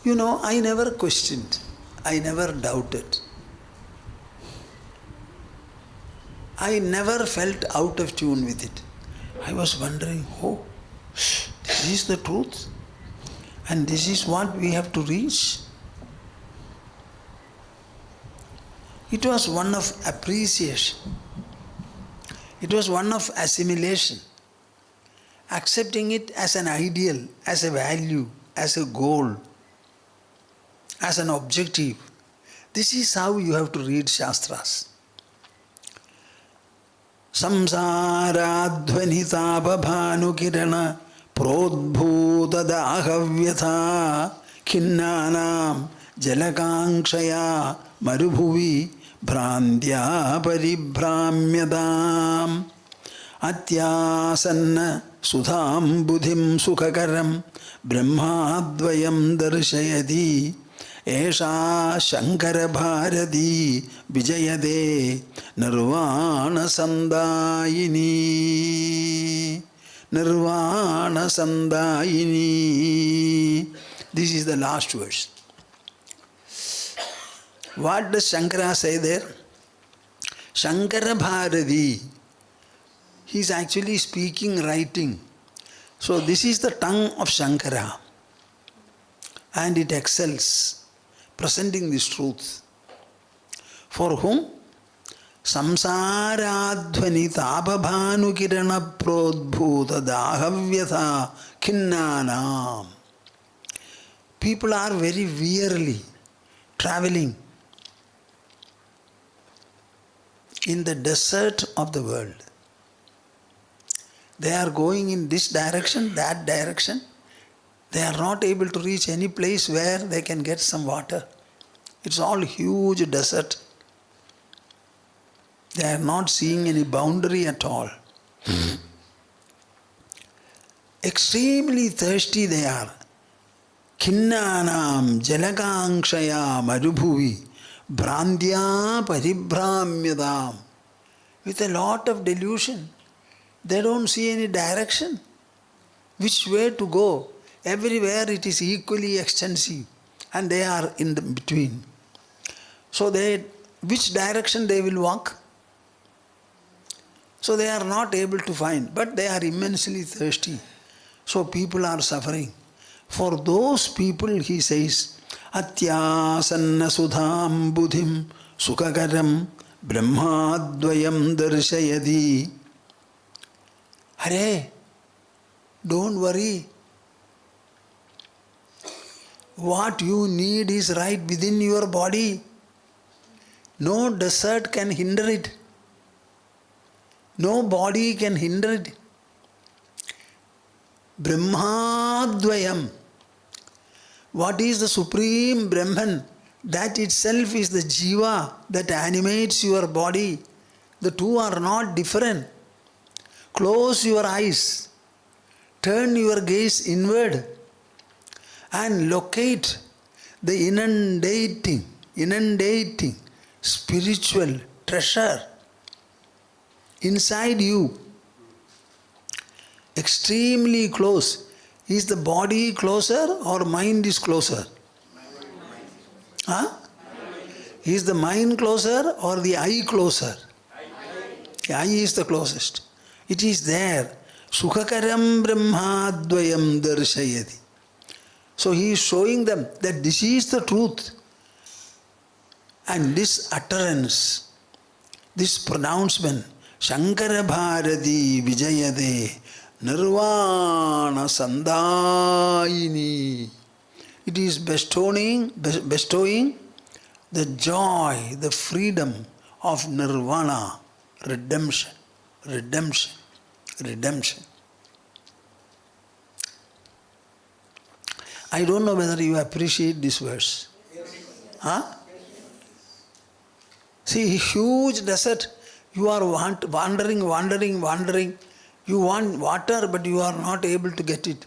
You know, I never questioned. I never doubted. I never felt out of tune with it. I was wondering, oh, this is the truth. And this is what we have to reach. It was one of appreciation. It was one of assimilation. Accepting it as an ideal, as a value, as a goal, as an objective. This is how you have to read Shastras. Samsaradhvanhitabhabhanukirana prodbhutadahavyatha khinnanam jalakankshaya marubhuvi भ्रांत्या परिभ्राम्यताम् अत्यासन्न सुधां बुधिं सुखकरं ब्रह्माद्वयं दर्शयति एषा शंकरभारती विजयते निर्वाणसंदायिनी निर्वाणसंदायिनी. This is the last verse. What does Shankara say there? Shankara Bharati. He is actually speaking, writing. So this is the tongue of Shankara. And it excels, presenting this truth. For whom? Samsaradhvani tapabhanu kirana prodbhuta dahavyatha khinnanam. People are very wearily traveling in the desert of the world. They are going in this direction, that direction. They are not able to reach any place where they can get some water. It's all huge desert. They are not seeing any boundary at all. Extremely thirsty they are. Khinnanam jalakankshaya marubhuvi brandya paribhramyadam. With a lot of delusion. They don't see any direction. Which way to go? Everywhere it is equally extensive. And they are in the between. So which direction they will walk? So they are not able to find. But they are immensely thirsty. So people are suffering. For those people, he says, Atyasanna sudham buddhim sukakaram brahmadvayam darshayadi. Hare, don't worry. What you need is right within your body. No desert can hinder it. No body can hinder it. Brahmadvayam. What is the supreme Brahman? That itself is the Jiva that animates your body. The two are not different. Close your eyes. Turn your gaze inward and locate the inundating spiritual treasure inside you. Extremely close. Is the body closer or mind is closer? Huh? Is the mind closer or the eye closer? The eye is the closest. It is there. Sukhakaram brahmadvayam darshayati. So he is showing them that this is the truth. And this utterance, this pronouncement, Shankara Bharati Vijayade Nirvana Sandayini. It is bestowing the joy, the freedom of nirvana, redemption. I don't know whether you appreciate this verse. Huh? See, huge desert. You are wandering. You want water, but you are not able to get it.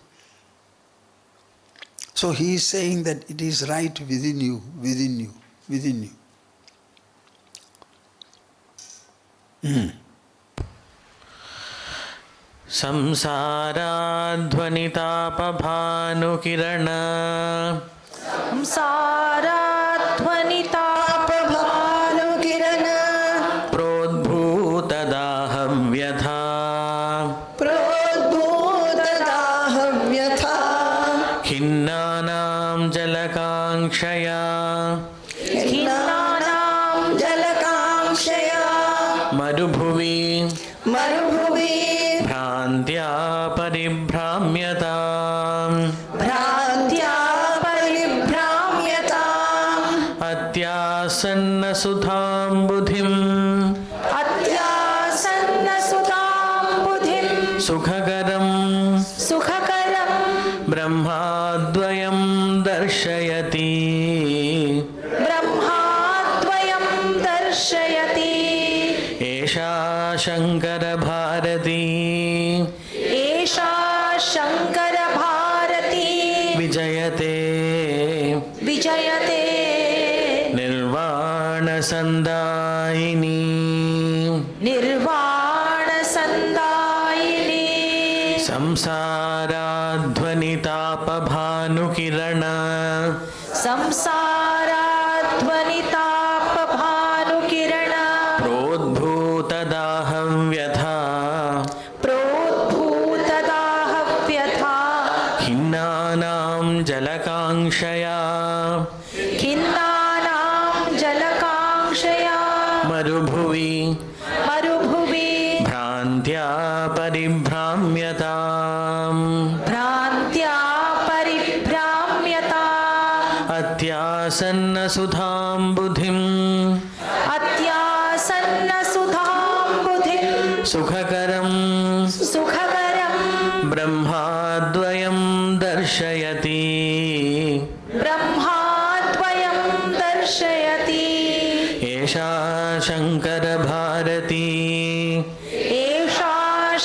So he is saying that it is right within you. संसाराध्वनितापभानुकिरण संसाराध्वनितापभानुकिरण प्रोद्भूतदाहव्यथा खिन्नानां जलकाङ्क्षया मरुभुवि भ्रान्त्या परिभ्राम्यताम् अत्यासन्नसुधां बुधिं सुखकरं ब्रह्माद्वयं दर्शयति एषा शङ्करभारती विजयते निर्वाणसन्दायिनी संसाराध्वनितापभानुकिरण संसाराध्वनिता प्रोद्भूतदाहव्यथा प्रोद्भूतदाहव्यथा खिन्नानां जलकाङ्क्षया खिन्नानां जलकाङ्क्षया मरुभुवि मरुभुवि भ्रान्त्या परिभ्राम्यताम् भ्रान्त्या परिभ्राम्यता अत्यासन्नसुधां बुधिम् अत्यासन्नसुधां बुधिं सुखकरं सुखकरं ब्रह्माद्वयं दर्शयति ब्रह्माद्वयं दर्शयति एषा शङ्करभारती एषा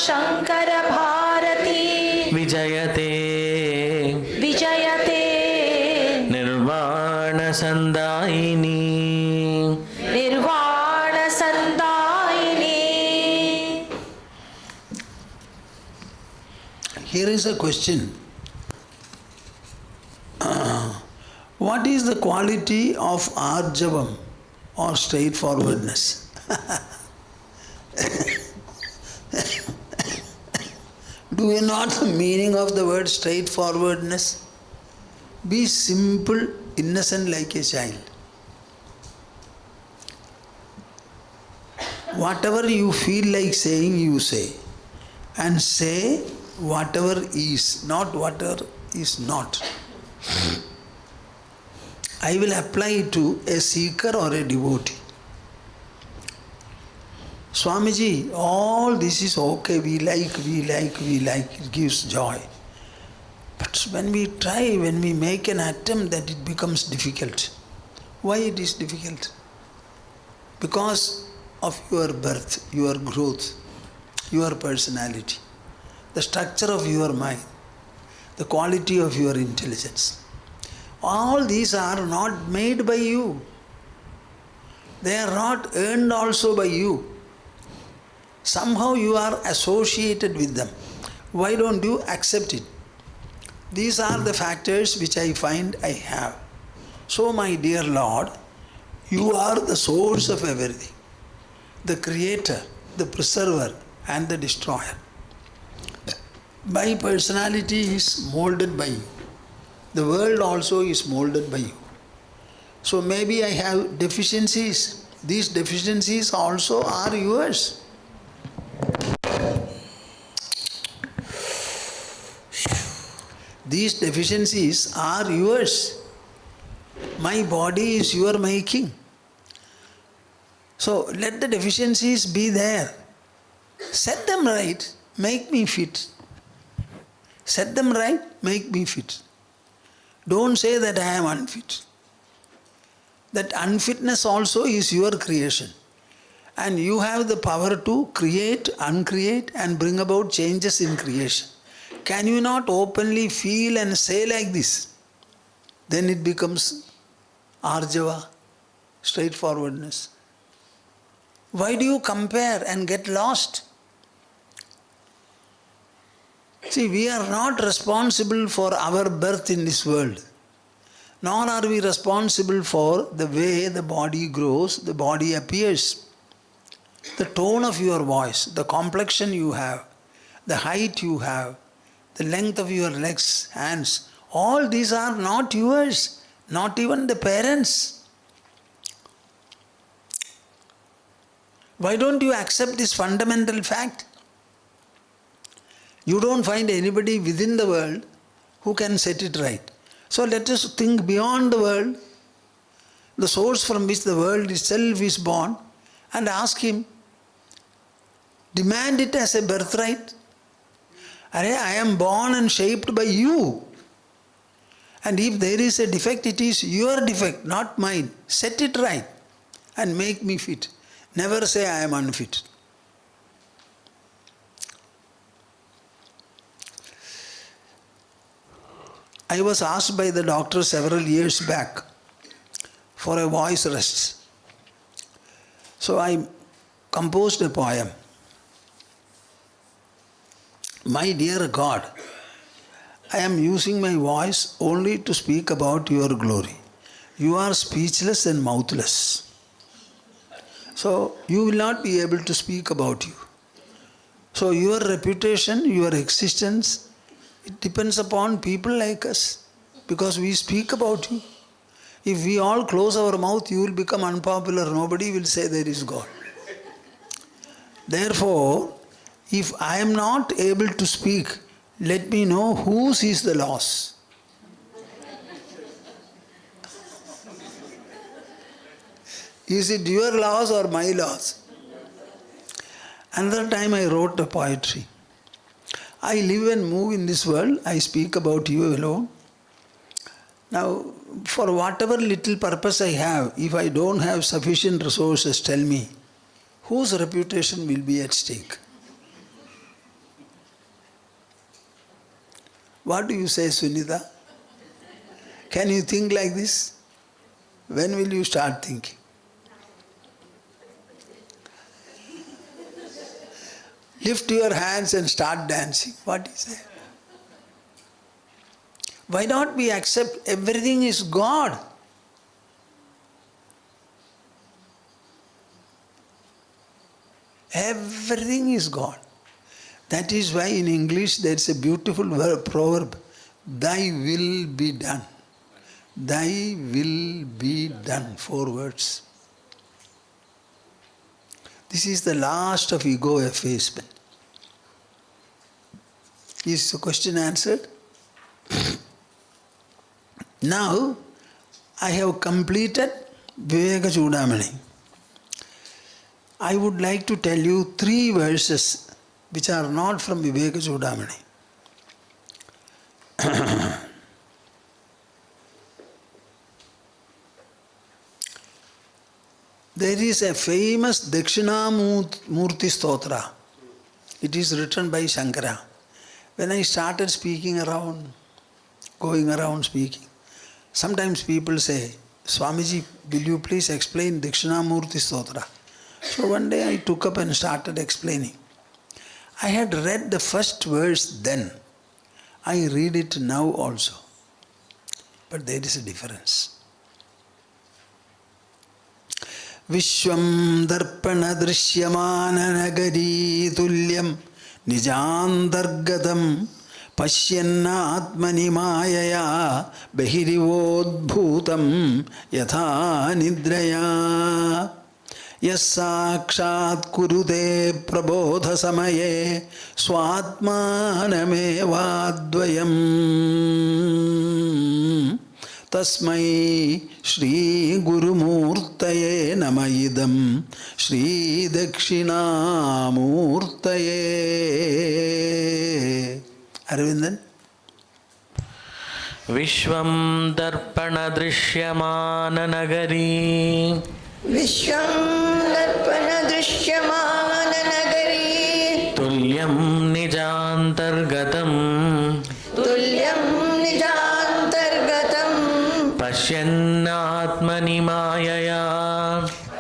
शङ्करभारती विजयते विजयते निर्वाणसन्दायिनी निर्वाणसन्दायिनी. Here is a question. What is the quality of arjavam or straightforwardness? Do you know the meaning of the word straightforwardness? Be simple, innocent like a child. Whatever you feel like saying, you say. And say whatever is, not whatever is not. I will apply it to a seeker or a devotee. Swamiji, all this is okay, we like, it gives joy. But when we try, when we make an attempt, that it becomes difficult. Why it is difficult? Because of your birth, your growth, your personality, the structure of your mind, the quality of your intelligence. All these are not made by you. They are not earned also by you. Somehow you are associated with them. Why don't you accept it? These are the factors which I find I have. So my dear Lord, you are the source of everything, the creator, the preserver and the destroyer. My personality is molded by you. The world also is molded by you. So maybe I have deficiencies. These deficiencies also are yours. These deficiencies are yours. My body is your making. So let the deficiencies be there. Set them right, make me fit. Set them right, make me fit. Don't say that I am unfit. That unfitness also is your creation. And you have the power to create, uncreate and bring about changes in creation. Can you not openly feel and say like this? Then it becomes arjava, straightforwardness. Why do you compare and get lost? See, we are not responsible for our birth in this world. Nor are we responsible for the way the body grows, the body appears. The tone of your voice, the complexion you have, the height you have, the length of your legs, hands, all these are not yours, not even the parents. Why don't you accept this fundamental fact? You don't find anybody within the world who can set it right. So let us think beyond the world, the source from which the world itself is born, and ask him, demand it as a birthright. I am born and shaped by you. And if there is a defect, it is your defect, not mine. Set it right and make me fit. Never say I am unfit. I was asked by the doctor several years back for a voice rest. So I composed a poem. My dear God, I am using my voice only to speak about your glory. You are speechless and mouthless. So you will not be able to speak about you. So your reputation, your existence, it depends upon people like us, because we speak about you. If we all close our mouth, you will become unpopular. Nobody will say there is God. Therefore, if I am not able to speak, let me know whose is the loss. Is it your loss or my loss? Another time I wrote a poetry. I live and move in this world, I speak about you alone. Now, for whatever little purpose I have, if I don't have sufficient resources, tell me, whose reputation will be at stake? What do you say, Sunita? Can you think like this? When will you start thinking? Lift your hands and start dancing. What is that? Why not we accept everything is God? Everything is God. That is why in English there is a beautiful proverb, thy will be done. Thy will be done. 4 words. This is the last of ego effacement. Is the question answered? Now, I have completed Vivekachoodamani. I would like to tell you 3 verses which are not from Vivekachoodamani. There is a famous Dakṣiṇāmūrti stotra. It is written by Shankara. When I started speaking around, going around speaking, sometimes people say, Swamiji, will you please explain Dakṣiṇāmūrti stotra? So one day I took up and started explaining. I had read the first verse then. I read it now also. But there is a difference. Vishwam darpana drishyamana nagari tulyam nijantargatam Pashyanna atmani mayaya bahirivodbhutam yatha nidraya yasakshat kurute prabodha samaye swatmanamevadvayam tasmai Shri Gurupoornima namayidam Shri Dakṣiṇāmūrtaye. Arvindan? Vishvam darpana drishyamana nagari Vishwam darpana drishyamana nagari Tulyam nijantargatam Tulyam nijantargatam Pashyannātmani māyaya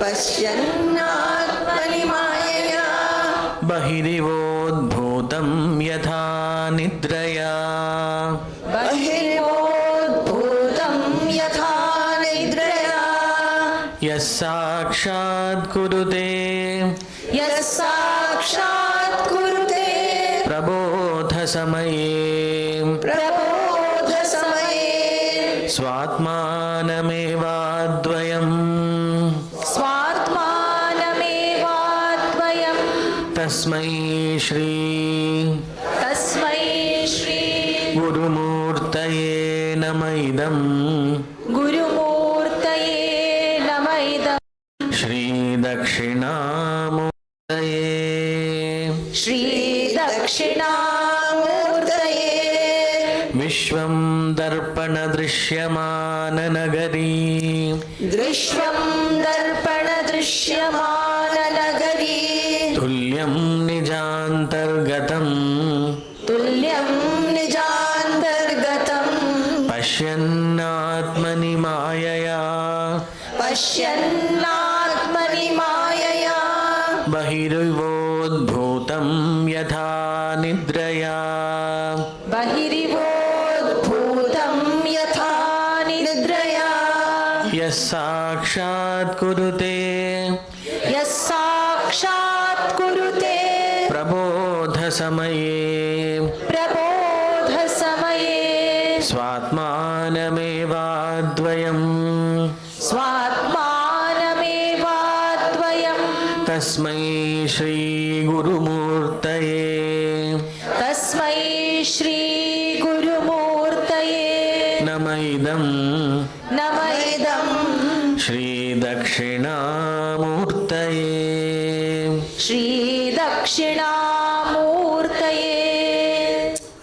Pashyannātmani mayaya Bahirivodbhutam yatha nidraya Bahirivodbhutam yatha nidraya Yasakshat kurute Yasakshat kurute prabodha samaye Prabodha samaye Swatmanamevadvayam Swatmanamevadvayam Tasmai Shri Gurupoornima namaidam Gurupoornima namaidam Shri Dakṣiṇāmūrtaye Shri Dakṣiṇāmūrtaye Vishvam darpana drishyamana nagari Drishvam darpana drishyamana nagari Tulyam nijantargatam Tulyam nijantargatam Pashyannātmani māyaya Pashyannātmani mayaya Bahirivodbhutam yatha nidraya Bahirivodbhutam yatha nidraya Yasakshat kurute प्रबोधसमये स्वात्मानमेवाद्वयम् स्वात्मानमेवाद्वयम् तस्मै श्रीगुरुमूर्तये तस्मै श्रीगुरुमूर्तये नम इदम् नम इदं श्रीदक्षिणामूर्तये श्रीदक्षिणामूर्तये.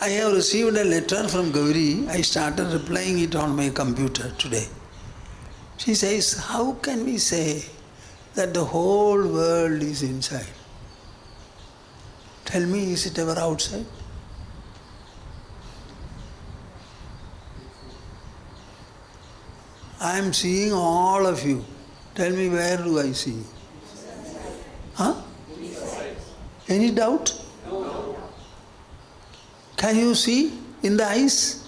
I have received a letter from Gauri. I started replying it on my computer today. She says, how can we say that the whole world is inside? Tell me, is it ever outside? I am seeing all of you. Tell me, where do I see you? Huh? Any doubt? Can you see in the eyes?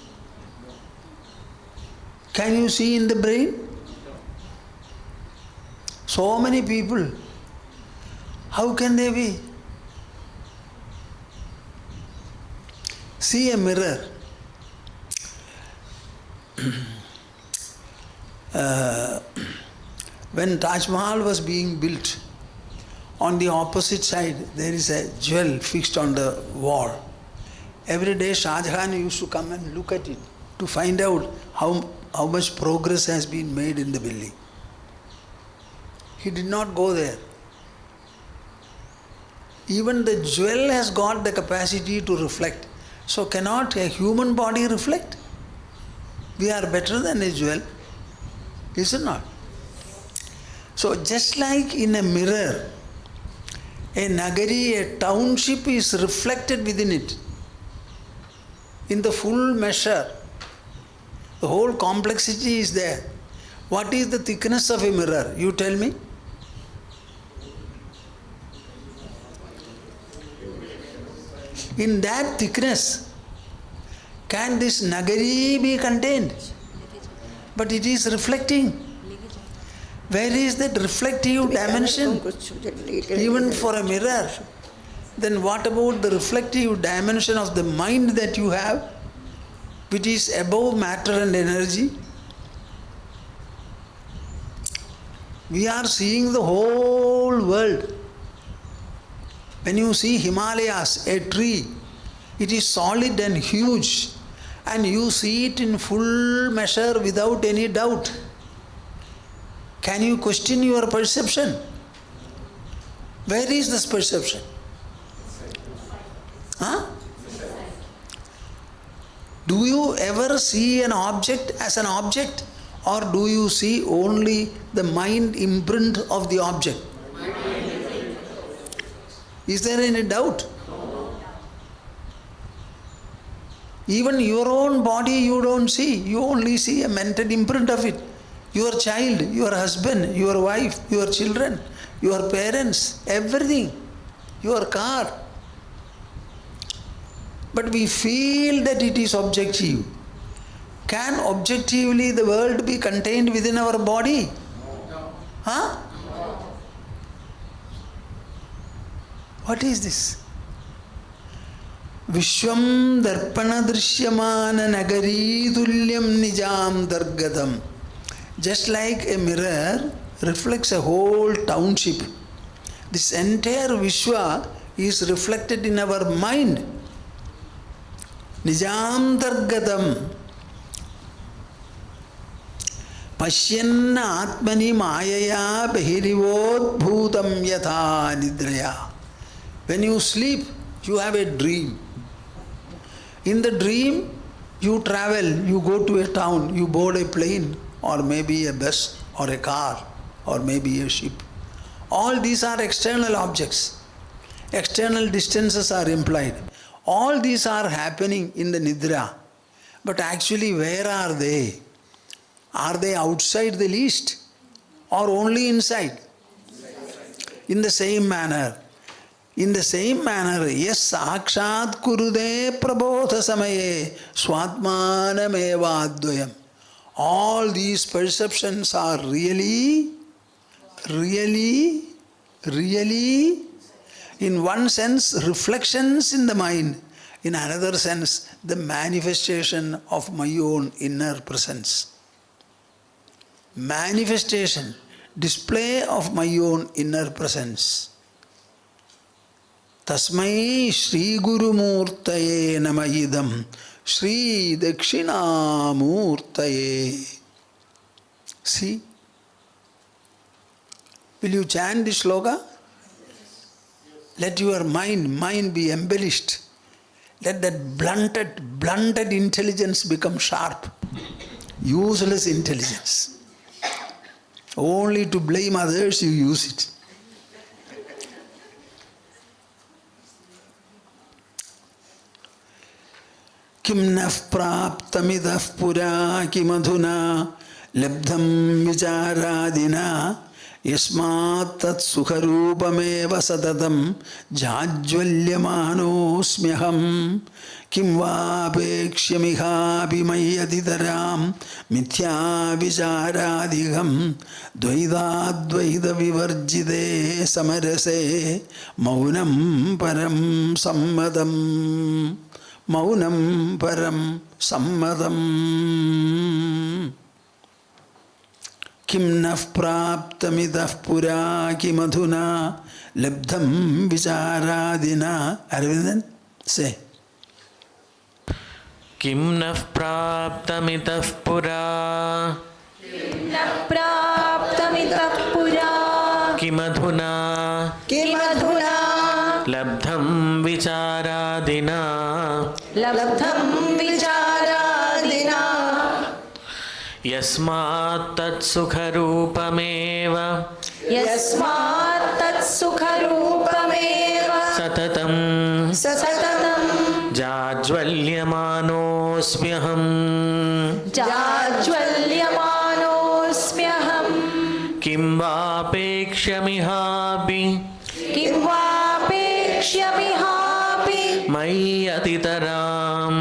Can you see in the brain? So many people. How can they be? See a mirror. When Taj Mahal was being built, on the opposite side there is a jewel fixed on the wall. Every day Shah Jahan used to come and look at it to find out how much progress has been made in the building. He did not go there. Even the jewel has got the capacity to reflect. So cannot a human body reflect? We are better than a jewel, is it not? So just like in a mirror, a nagari, a township is reflected within it in the full measure. The whole complexity is there. What is the thickness of a mirror? You tell me. In that thickness, can this nagari be contained? But it is reflecting. Where is that reflective dimension? Even for a mirror. Then what about the reflective dimension of the mind that you have, which is above matter and energy? We are seeing the whole world. When you see Himalayas, a tree, it is solid and huge, and you see it in full measure without any doubt. Can you question your perception? Where is this perception? Huh? Do you ever see an object as an object, or do you see only the mind imprint of the object? Is there any doubt? Even your own body you don't see, you only see a mental imprint of it. Your child, your husband, your wife, your children, your parents, everything, your car. But we feel that it is objective. Can objectively the world be contained within our body? Huh? What is this? Vishwam darpana drishyamana nagari tulyam nijam dargadam. Just like a mirror reflects a whole township, this entire Vishwa is reflected in our mind. Nijam dargadam. Pashyanna atmani mayaya behirivod bhutam yatha nidraya. When you sleep, you have a dream. In the dream, you travel, you go to a town, you board a plane, or maybe a bus, or a car, or maybe a ship. All these are external objects. External distances are implied. All these are happening in the Nidra. But actually, where are they? Are they outside the least, or only inside? In the same manner. Yes, sakshat kurude prabodha samaye swatmanamevadvayam. All these perceptions are really In one sense, reflections in the mind. In another sense, the manifestation of my own inner presence. Manifestation, display of my own inner presence. Tasmai Shri Gurumurtaye Namayidam Shri Dakṣiṇāmūrtaye. See? Will you chant this sloka? Let your mind be embellished. Let that blunted intelligence become sharp. Useless intelligence. Only to blame others you use it. Kim naf praptamidaf pura kimadhuna labdham vicharadina yasmat tat sukharupameva satatam jajvalyamanosmyaham kim vapekshamiha bimayatitaram mithya vicharadiham dvaidadvaida vivarjite samarase maunam param sammadam. Maunam param sammadam. Kim naf praptamidaf pura kimadhuna labdham vicharadina. Arvindan, say. Kim naf praptamitaf pura praptamitah pura kimadhuna kimadhuna labdham vicharadina labdham vicharadina yasmat tat sukharupameva yasmat tat sukharupameva satatam satatam jajvalyamanosmyaham jajvalyamanosmyaham kim vapekshamihapi kim vapekshamihapi mayi atitaram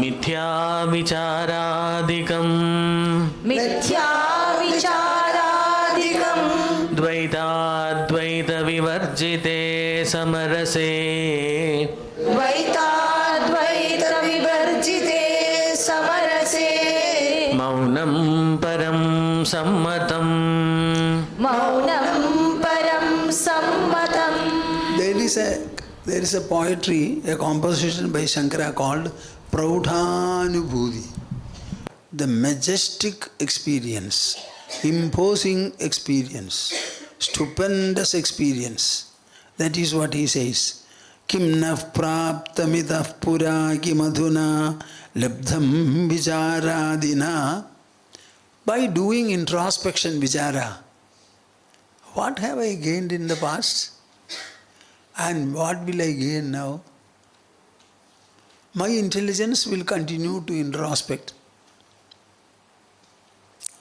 mithya vicharadikam mithya vicharadikam dvaitadvaita vivarjite samarase dvaitadvaita vivarjite samarase maunam param sammatam. maunam param sammatam. There is a poetry, a composition by Shankara called Proudhanubhuti. The majestic experience, imposing experience, stupendous experience. That is what he says. Kim naf praptamidaf pura kimadhuna labdham vicharadina. By doing introspection vichara, what have I gained in the past? And what will I gain now? My intelligence will continue to introspect.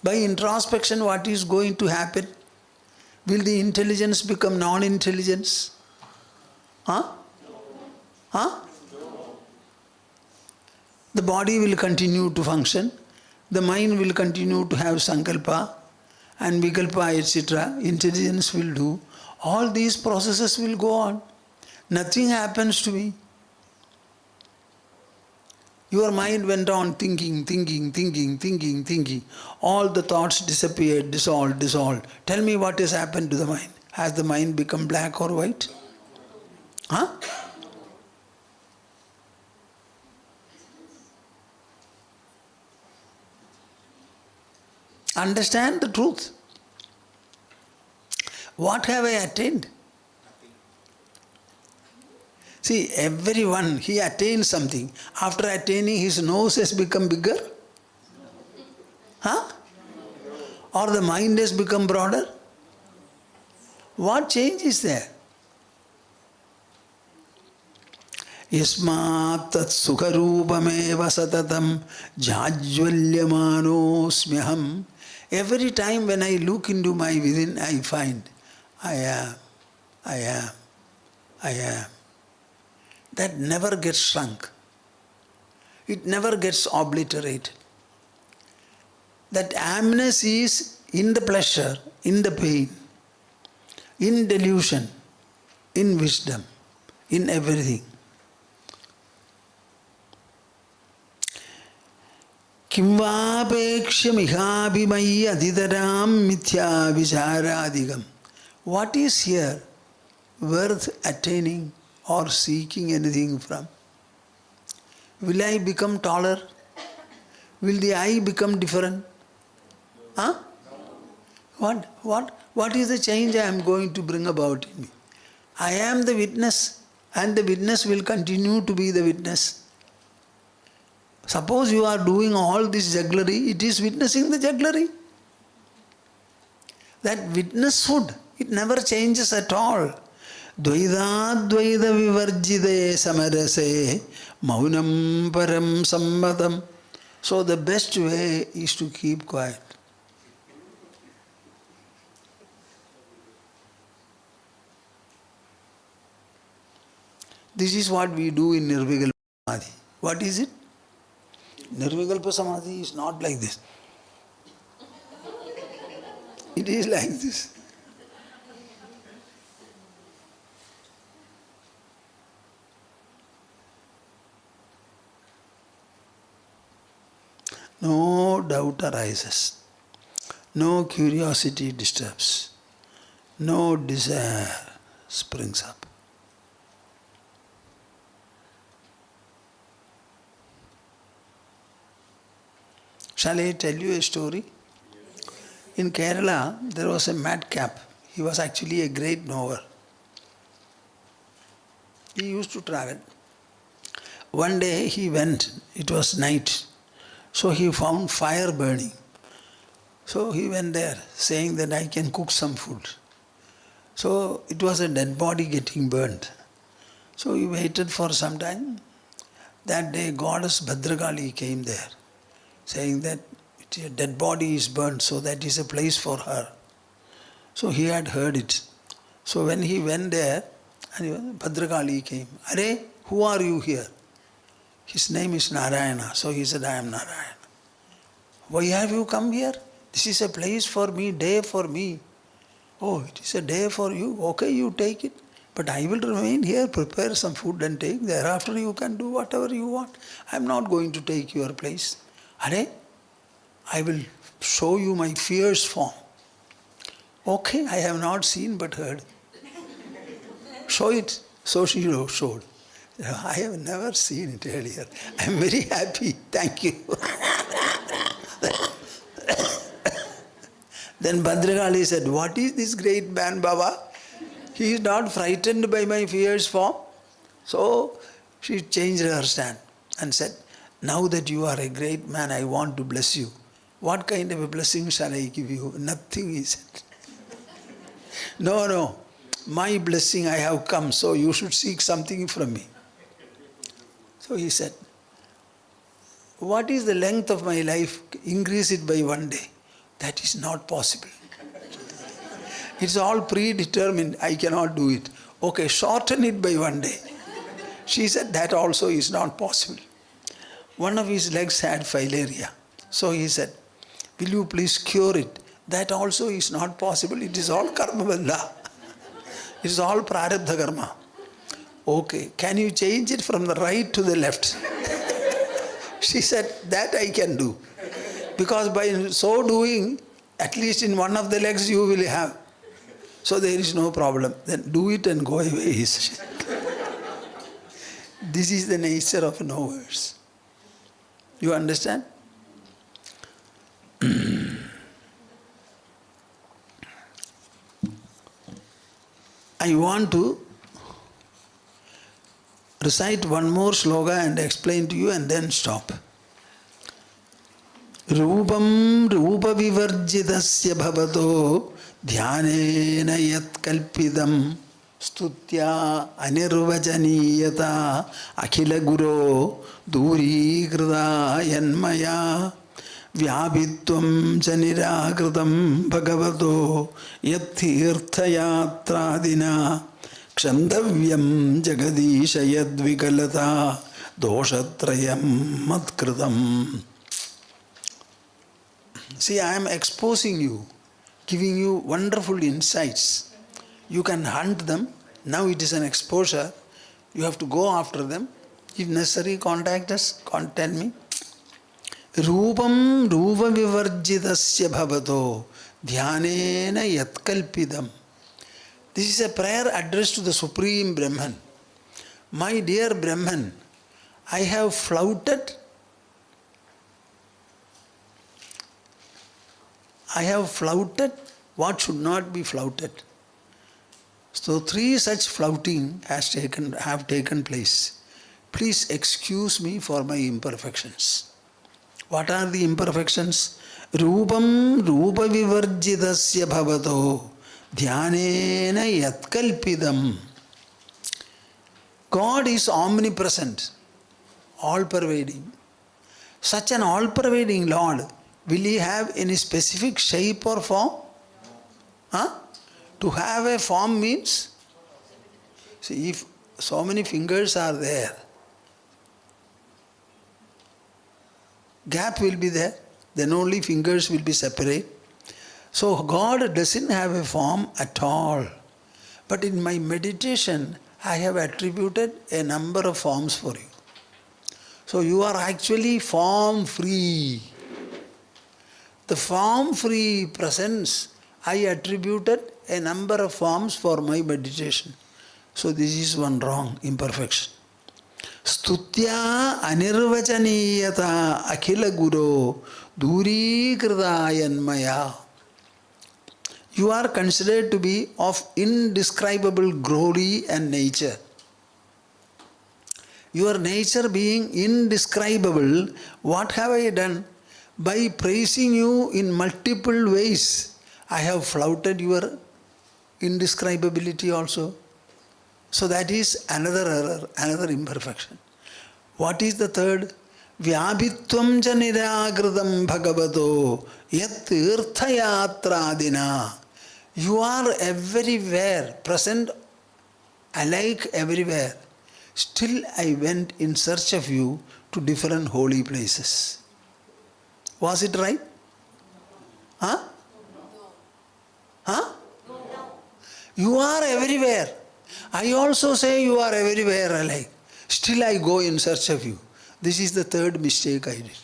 By introspection, what is going to happen? Will the intelligence become non-intelligence? Huh? The body will continue to function. The mind will continue to have sankalpa and vikalpa, etc. Intelligence will do. All these processes will go on. Nothing happens to me. Your mind went on thinking. All the thoughts disappeared, dissolved. Tell me what has happened to the mind. Has the mind become black or white? Huh? Understand the truth. What have I attained? See, everyone, he attains something. After attaining, his nose has become bigger? Huh? Or the mind has become broader? What change is there? Yasmat tat sukharupameva satatam jajvalyamanosmyaham. Every time when I look into my within, I find I am. That never gets shrunk. It never gets obliterated. That amness is in the pleasure, in the pain. in delusion, in wisdom, in everything. Kimvapekshamihabhimayi adhidaram mithya vicharadhigam. What is here worth attaining or seeking anything from? Will I become taller? Will the eye become different? Huh? What is the change I am going to bring about in me? I am the witness, and the witness will continue to be the witness. Suppose you are doing all this jugglery, it is witnessing the jugglery. That witnesshood, it never changes at all. Dvaida dvaida vivarjide samarase maunam param sammadam. So the best way is to keep quiet. This is what we do in Nirvikalpa Samadhi. What is it? Nirvikalpa Samadhi is not like this. It is like this. No doubt arises. No curiosity disturbs. No desire springs up. Shall I tell you a story? In Kerala, there was a madcap. He was actually a great knower. He used to travel. One day he went, it was night, so he found fire burning. So he went there, saying that I can cook some food. So it was a dead body getting burnt. So he waited for some time. That day goddess Bhadrakali came there, saying that a dead body is burnt, so that is a place for her. So he had heard it. So when he went there, and Bhadrakali came. Are, who are you here? His name is Narayana. So he said, I am Narayana. Why have you come here? This is a place for me, day for me. Oh, it is a day for you. Okay, you take it. But I will remain here, prepare some food and take. Thereafter you can do whatever you want. I am not going to take your place. Are, I will show you my fierce form. Okay, I have not seen but heard. Show it. So she showed. I have never seen it earlier. I am very happy. Thank you. Then Bhadrakali said, what is this great man, Baba? He is not frightened by my fierce form. So she changed her stand and said, now that you are a great man, I want to bless you. What kind of a blessing shall I give you? Nothing, he said. No, my blessing I have come, so you should seek something from me. So he said, what is the length of my life? Increase it by one day. That is not possible. It's all predetermined. I cannot do it. Okay, shorten it by one day. She said that also is not possible. One of his legs had filaria. So he said, will you please cure it? That also is not possible. It is all karma bandha. It is all prarabdha karma. Okay, can you change it from the right to the left? She said, that I can do. Because by so doing, at least in one of the legs you will have. So there is no problem. Then do it and go away. This is the nature of knowers. You understand? I want to recite one more sloka and explain to you and then stop. Rupam rupa vivarjidasya bhavato dhyanena yat kalpidam stutya anirvajaniyata akhila guru duri krida yanmaya vyabhitvam janirakratam bhagavato yat tirtha yatradina kshandavyam jagadisha yadvikalata doshatrayam matkritam. See, I am exposing you, giving you wonderful insights You can hunt them. Now it is an exposure. You have to go after them. If necessary, contact us. Contact me. Rupam rupa vivarjitasya bhavato dhyanena yatkalpidam. This is a prayer addressed to the Supreme Brahman. My dear Brahman, I have flouted what should not be flouted. So 3 such flouting have taken place. Please excuse me for my imperfections. What are the imperfections? Rupam rupa vivarjitasya bhavato dhyanena yatkalpidam. God is omnipresent, all-pervading. Such an all-pervading Lord, will He have any specific shape or form? To have a form means, see, if so many fingers are there, gap will be there, then only fingers will be separate. So God doesn't have a form at all. But in my meditation, I have attributed a number of forms for you. So you are actually form-free. The form-free presence, I attributed a number of forms for my meditation. So this is one wrong imperfection. Stutya anirvachaniyata akhila guru duri kritayanmaya. You are considered to be of indescribable glory and nature. Your nature being indescribable, what have I done? By praising you in multiple ways, I have flouted your indescribability also. So that is another error, another imperfection. What is the third? Vyabhitvam cha niragritam bhagavato yat tirtha yatradina. You are everywhere, present alike everywhere. Still I went in search of you to different holy places. Was it right? Huh? Huh? You are everywhere. I also say you are everywhere alike. Still I go in search of you. This is the third mistake I did.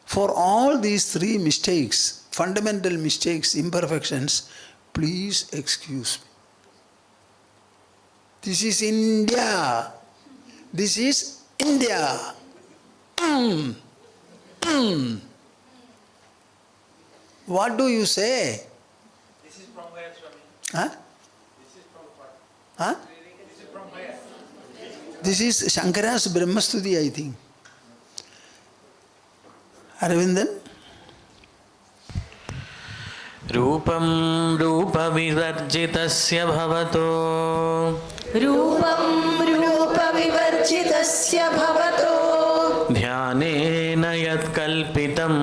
For all these 3 mistakes, fundamental mistakes, imperfections, please excuse me. This is India. This is India. What do you say? This is from where, Swami? Huh? This is from what? Huh? This is from where? This is Shankara's Brahmastuti, I think. Aravindan? Rupam rupa vivarjitasya bhavato. Rupam rupa vivarjitasya bhavato. Dhyanena yat kalpitam.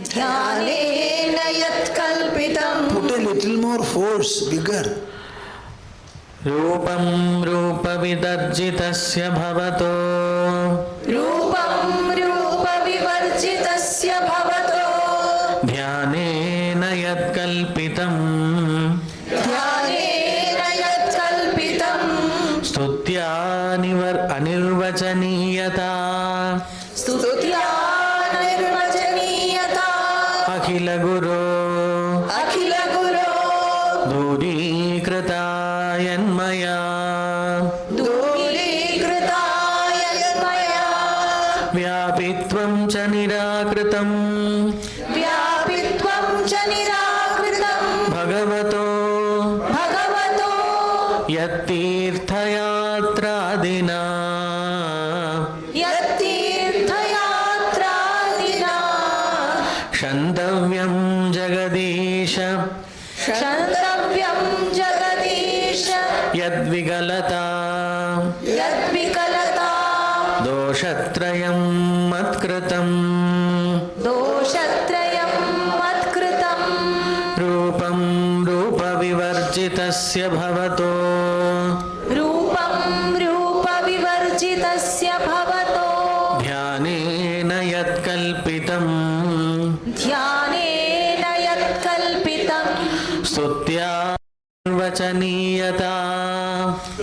Dhyanena yat kalpitam. Put a little more force, bigger. Rupam rupa vivarjitasya bhavato. Rupam rupa vivarjitasya bhavato. Dhyanena yat kalpitam. Dhyanena yat kalpitam. Stutya anirvachaniyata. Stutya nirvacaniyata. Akhila guru. Akhila guru. Durikritāyanmaya. Durikritāyanmaya. Vyāpitvam ca nirakritam. Vyāpitvam ca nirakritam. Bhagavato. Bhagavato. Yattirthayatradina. Yattirthayatradina. Shantavyam jagadisha. Shantavyam jagadisha. Yadvigalata. Yadvikalata. Doshatrayam matkritam. Doshatrayam matkritam. Rupam rupa vivarjitasya bhavato. Rupam rupa vivarjitasya bhavato. Dhyanena yat kalpitam. Dhyanena yat kalpitam. Stutya निर्वचनीयता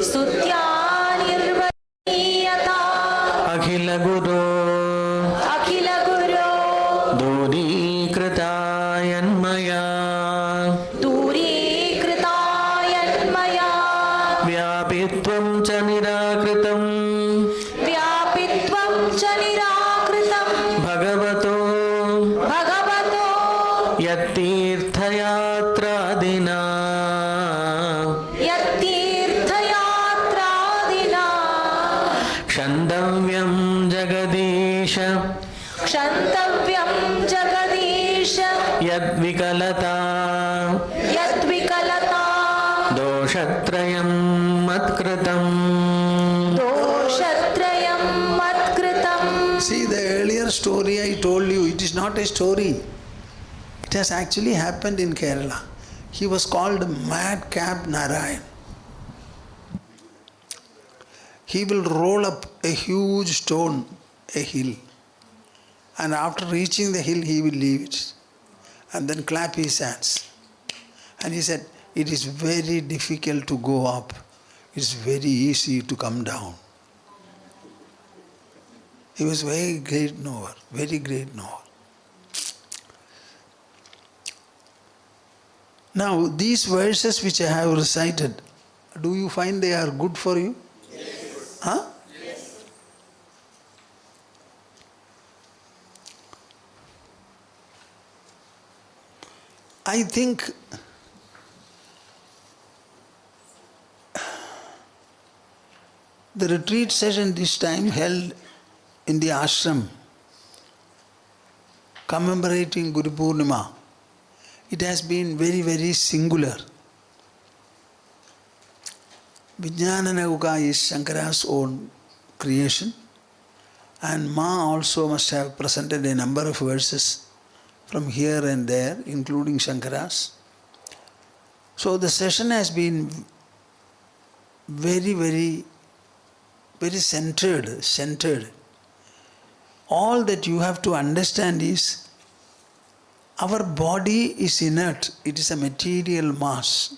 स्तुत्या निर्वचनीयता अखिल गुरो अखिल गुरो दूरीकृतायन्मया दूरीकृतायन्मया व्यापित्वं च निराकृतं व्यापित्वं च निराकृतं भगवतो भगवतो यत्तीर्थयात्रादिना यत्तीर्थयात्रादिना क्षन्तव्यं Jagdish क्षन्तव्यं Jagdish यद्विकलता यद्विकलता दोषत्रयं मत्कृतम् दोषत्रयं मत्कृतम्. See, the earlier story I told you, it is not a story. It has actually happened in Kerala. He was called Madcap Narayan. He will roll up a huge stone, a hill, and after reaching the hill, he will leave it and then clap his hands. And he said, it is very difficult to go up, it's very easy to come down. He was very great knower, very great knower. Now, these verses which I have recited, do you find they are good for you? Yes. Huh? Yes. I think the retreat session this time held in the ashram commemorating Gurupoornima, it has been very, very singular. Vijnananaguka is Shankara's own creation, and Ma also must have presented a number of verses from here and there, including Shankara's. So the session has been very, very, very centered. All that you have to understand is our body is inert, it is a material mass.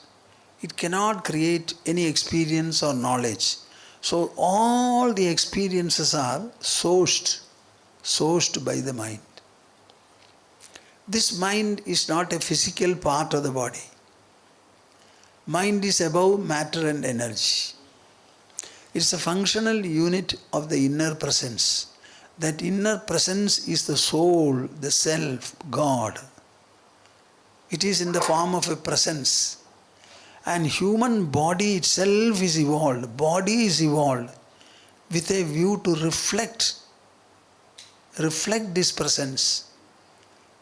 It cannot create any experience or knowledge. So all the experiences are sourced by the mind. This mind is not a physical part of the body. Mind is above matter and energy. It's a functional unit of the inner presence. That inner presence is the soul, the self, God. It is in the form of a presence. And human body itself is evolved. Body is evolved with a view to reflect this presence.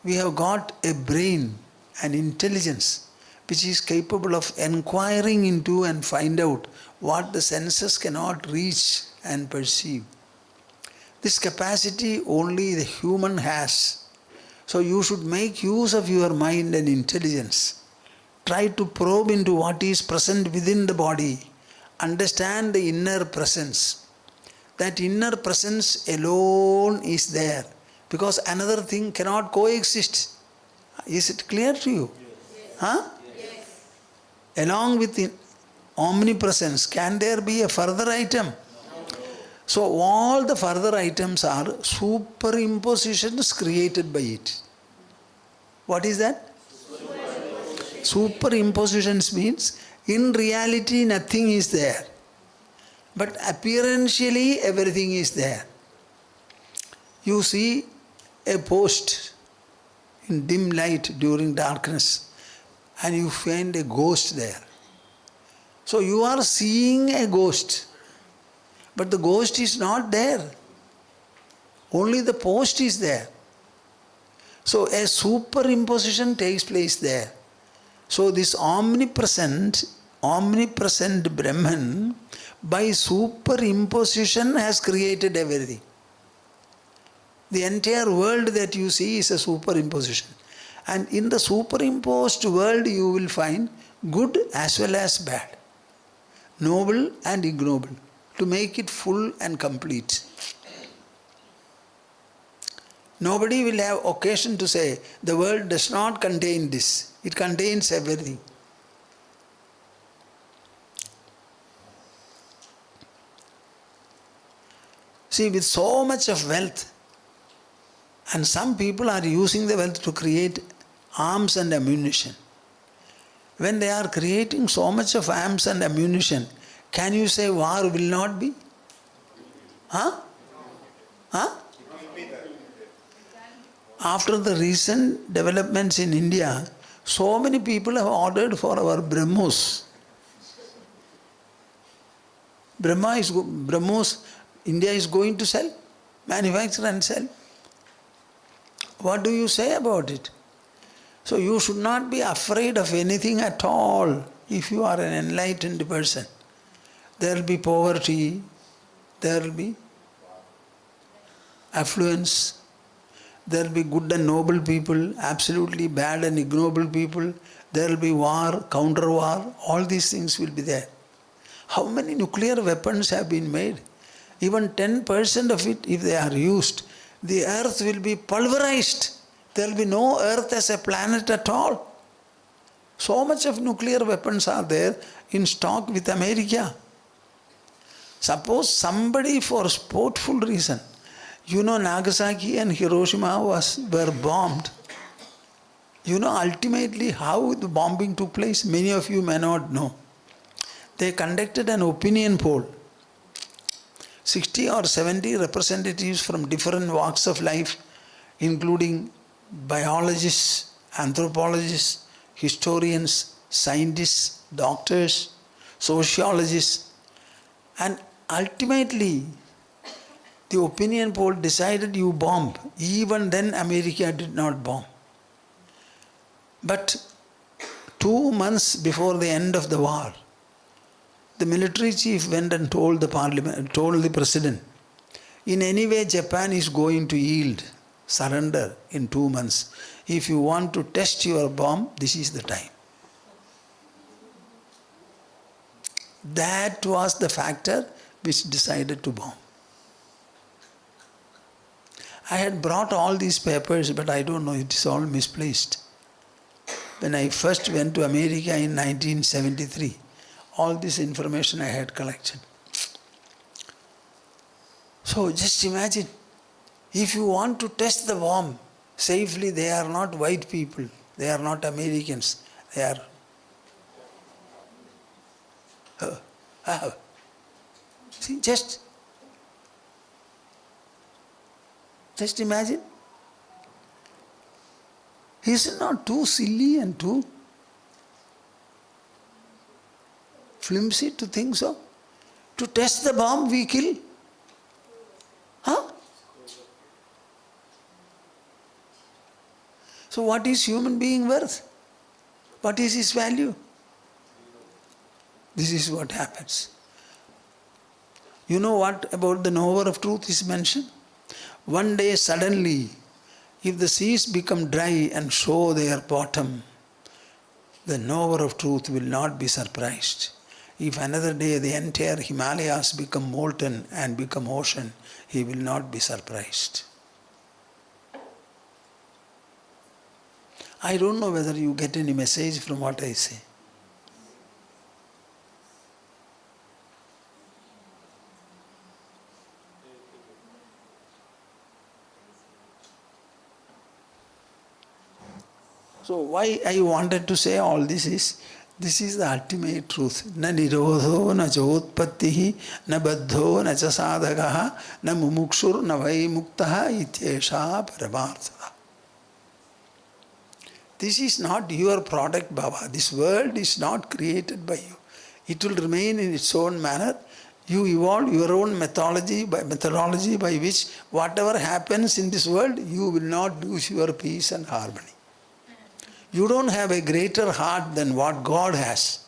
We have got a brain, an intelligence, which is capable of inquiring into and find out what the senses cannot reach and perceive. This capacity only the human has. So you should make use of your mind and intelligence. Try to probe into what is present within the body. Understand the inner presence. That inner presence alone is there, because another thing cannot coexist. Is it clear to you? Yes. Huh? Yes. Along with the omnipresence, can there be a further item? No. So all the further items are superimpositions created by it. What is that? Superimpositions means in reality nothing is there, but appearentially everything is there. You see a post in dim light during darkness and you find a ghost there. So you are seeing a ghost, but the ghost is not there. Only the post is there. So a superimposition takes place there. So this omnipresent Brahman by superimposition has created everything. The entire world that you see is a superimposition. And in the superimposed world you will find good as well as bad, noble and ignoble, to make it full and complete. Nobody will have occasion to say, the world does not contain this. It contains everything. See, with so much of wealth, and some people are using the wealth to create arms and ammunition. When they are creating so much of arms and ammunition, can you say war will not be? Huh? Huh? After the recent developments in India, so many people have ordered for our BrahMos. BrahMos, India is going to sell, manufacture and sell. What do you say about it? So you should not be afraid of anything at all if you are an enlightened person. There will be poverty, there will be affluence, there will be good and noble people, absolutely bad and ignoble people, there will be war, counter war, all these things will be there. How many nuclear weapons have been made? Even 10% of it, if they are used, the earth will be pulverized. There will be no earth as a planet at all. So much of nuclear weapons are there in stock with America. Suppose somebody for sportful reason, Nagasaki and Hiroshima were bombed. Ultimately how the bombing took place, many of you may not know. They conducted an opinion poll. 60 or 70 representatives from different walks of life, including biologists, anthropologists, historians, scientists, doctors, sociologists, and ultimately the opinion poll decided you bomb. Even then America did not bomb. But 2 months before the end of the war, the military chief went and told the parliament, told the president, in any way Japan is going to yield, surrender in 2 months. If you want to test your bomb, this is the time. That was the factor which decided to bomb. I had brought all these papers, but I don't know, it is all misplaced. When I first went to America in 1973, all this information I had collected. So just imagine, if you want to test the bomb safely, they are not white people, they are not Americans, they are... See, just imagine. Is it not too silly and too flimsy to think so? To test the bomb, we kill. Huh? So what is human being worth? What is his value? This is what happens. You know what about the knower of truth is mentioned? One day suddenly, if the seas become dry and show their bottom, the knower of truth will not be surprised. If another day the entire Himalayas become molten and become ocean, he will not be surprised. I don't know whether you get any message from what I say. So why I wanted to say all this is the ultimate truth. Na nirodho, na jotpattihi, na baddho, na cha sadhakaha, na mumukshur, na vai muktaha ityesha paramartha. This is not your product, Baba. This world is not created by you. It will remain in its own manner. You evolve your own methodology by which whatever happens in this world, you will not lose your peace and harmony. You don't have a greater heart than what God has.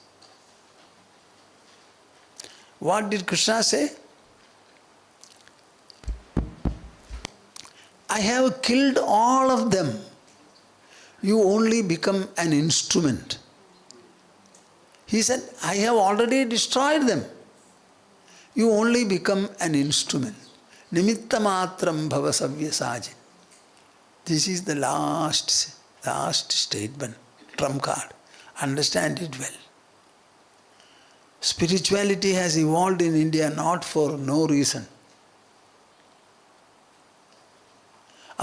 What did Krishna say? I have killed all of them. You only become an instrument. He said, I have already destroyed them. You only become an instrument. Nimitta matram bhava savyasajin. This is the last statement, trump card. Understand it well. Spirituality has evolved in India not for no reason.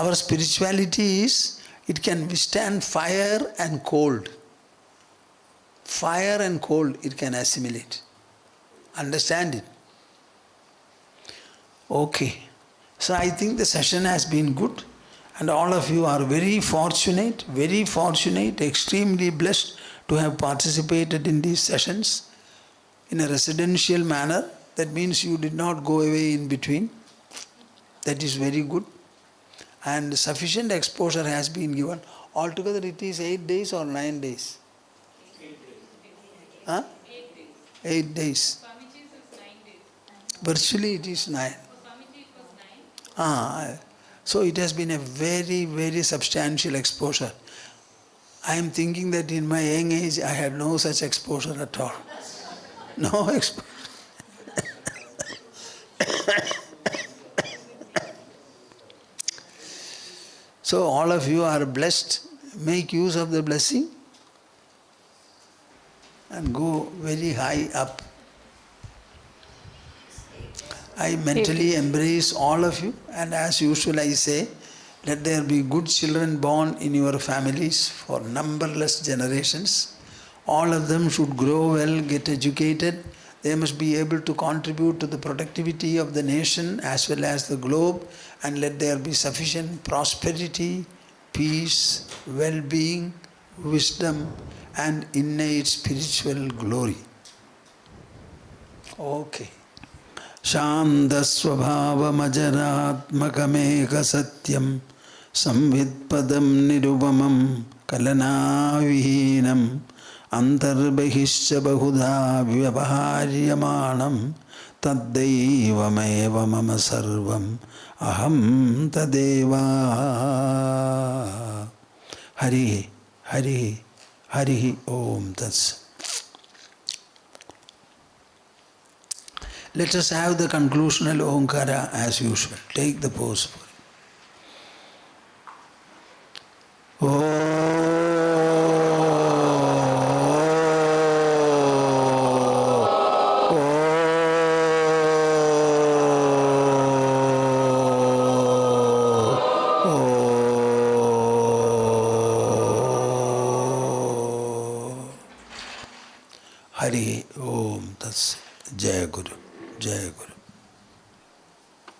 Our spirituality is, it can withstand fire and cold. Fire and cold it can assimilate. Understand it? Okay. So I think the session has been good and all of you are very fortunate, extremely blessed to have participated in these sessions in a residential manner. That means you did not go away in between. That is very good. And sufficient exposure has been given. Altogether it is 8 days or 9 days? 8 days. Huh? 8 days. Swamiji's was 9 days. Virtually it is 9. Swamiji it was 9. So it has been a very substantial exposure. I am thinking that in my young age I had no such exposure at all. No exposure. So all of you are blessed. Make use of the blessing and go very high up. I mentally embrace all of you, and as usual I say, let there be good children born in your families for numberless generations. All of them should grow well, get educated. They must be able to contribute to the productivity of the nation as well as the globe, and let there be sufficient prosperity, peace, well-being, wisdom and innate spiritual glory. Okay. Shandasvabhavamajaratmakam satyam samvidpadam nirupamam kalanavihinam antarbahishya bahudha vyavaharyamanam taddevameva mama sarvam aham tadeva. Hari Hari Hari Om Tats. Let us have the conclusional Omkara as usual. Take the pose for it. Hari Om Tats. Jai Guru. Jai Guru.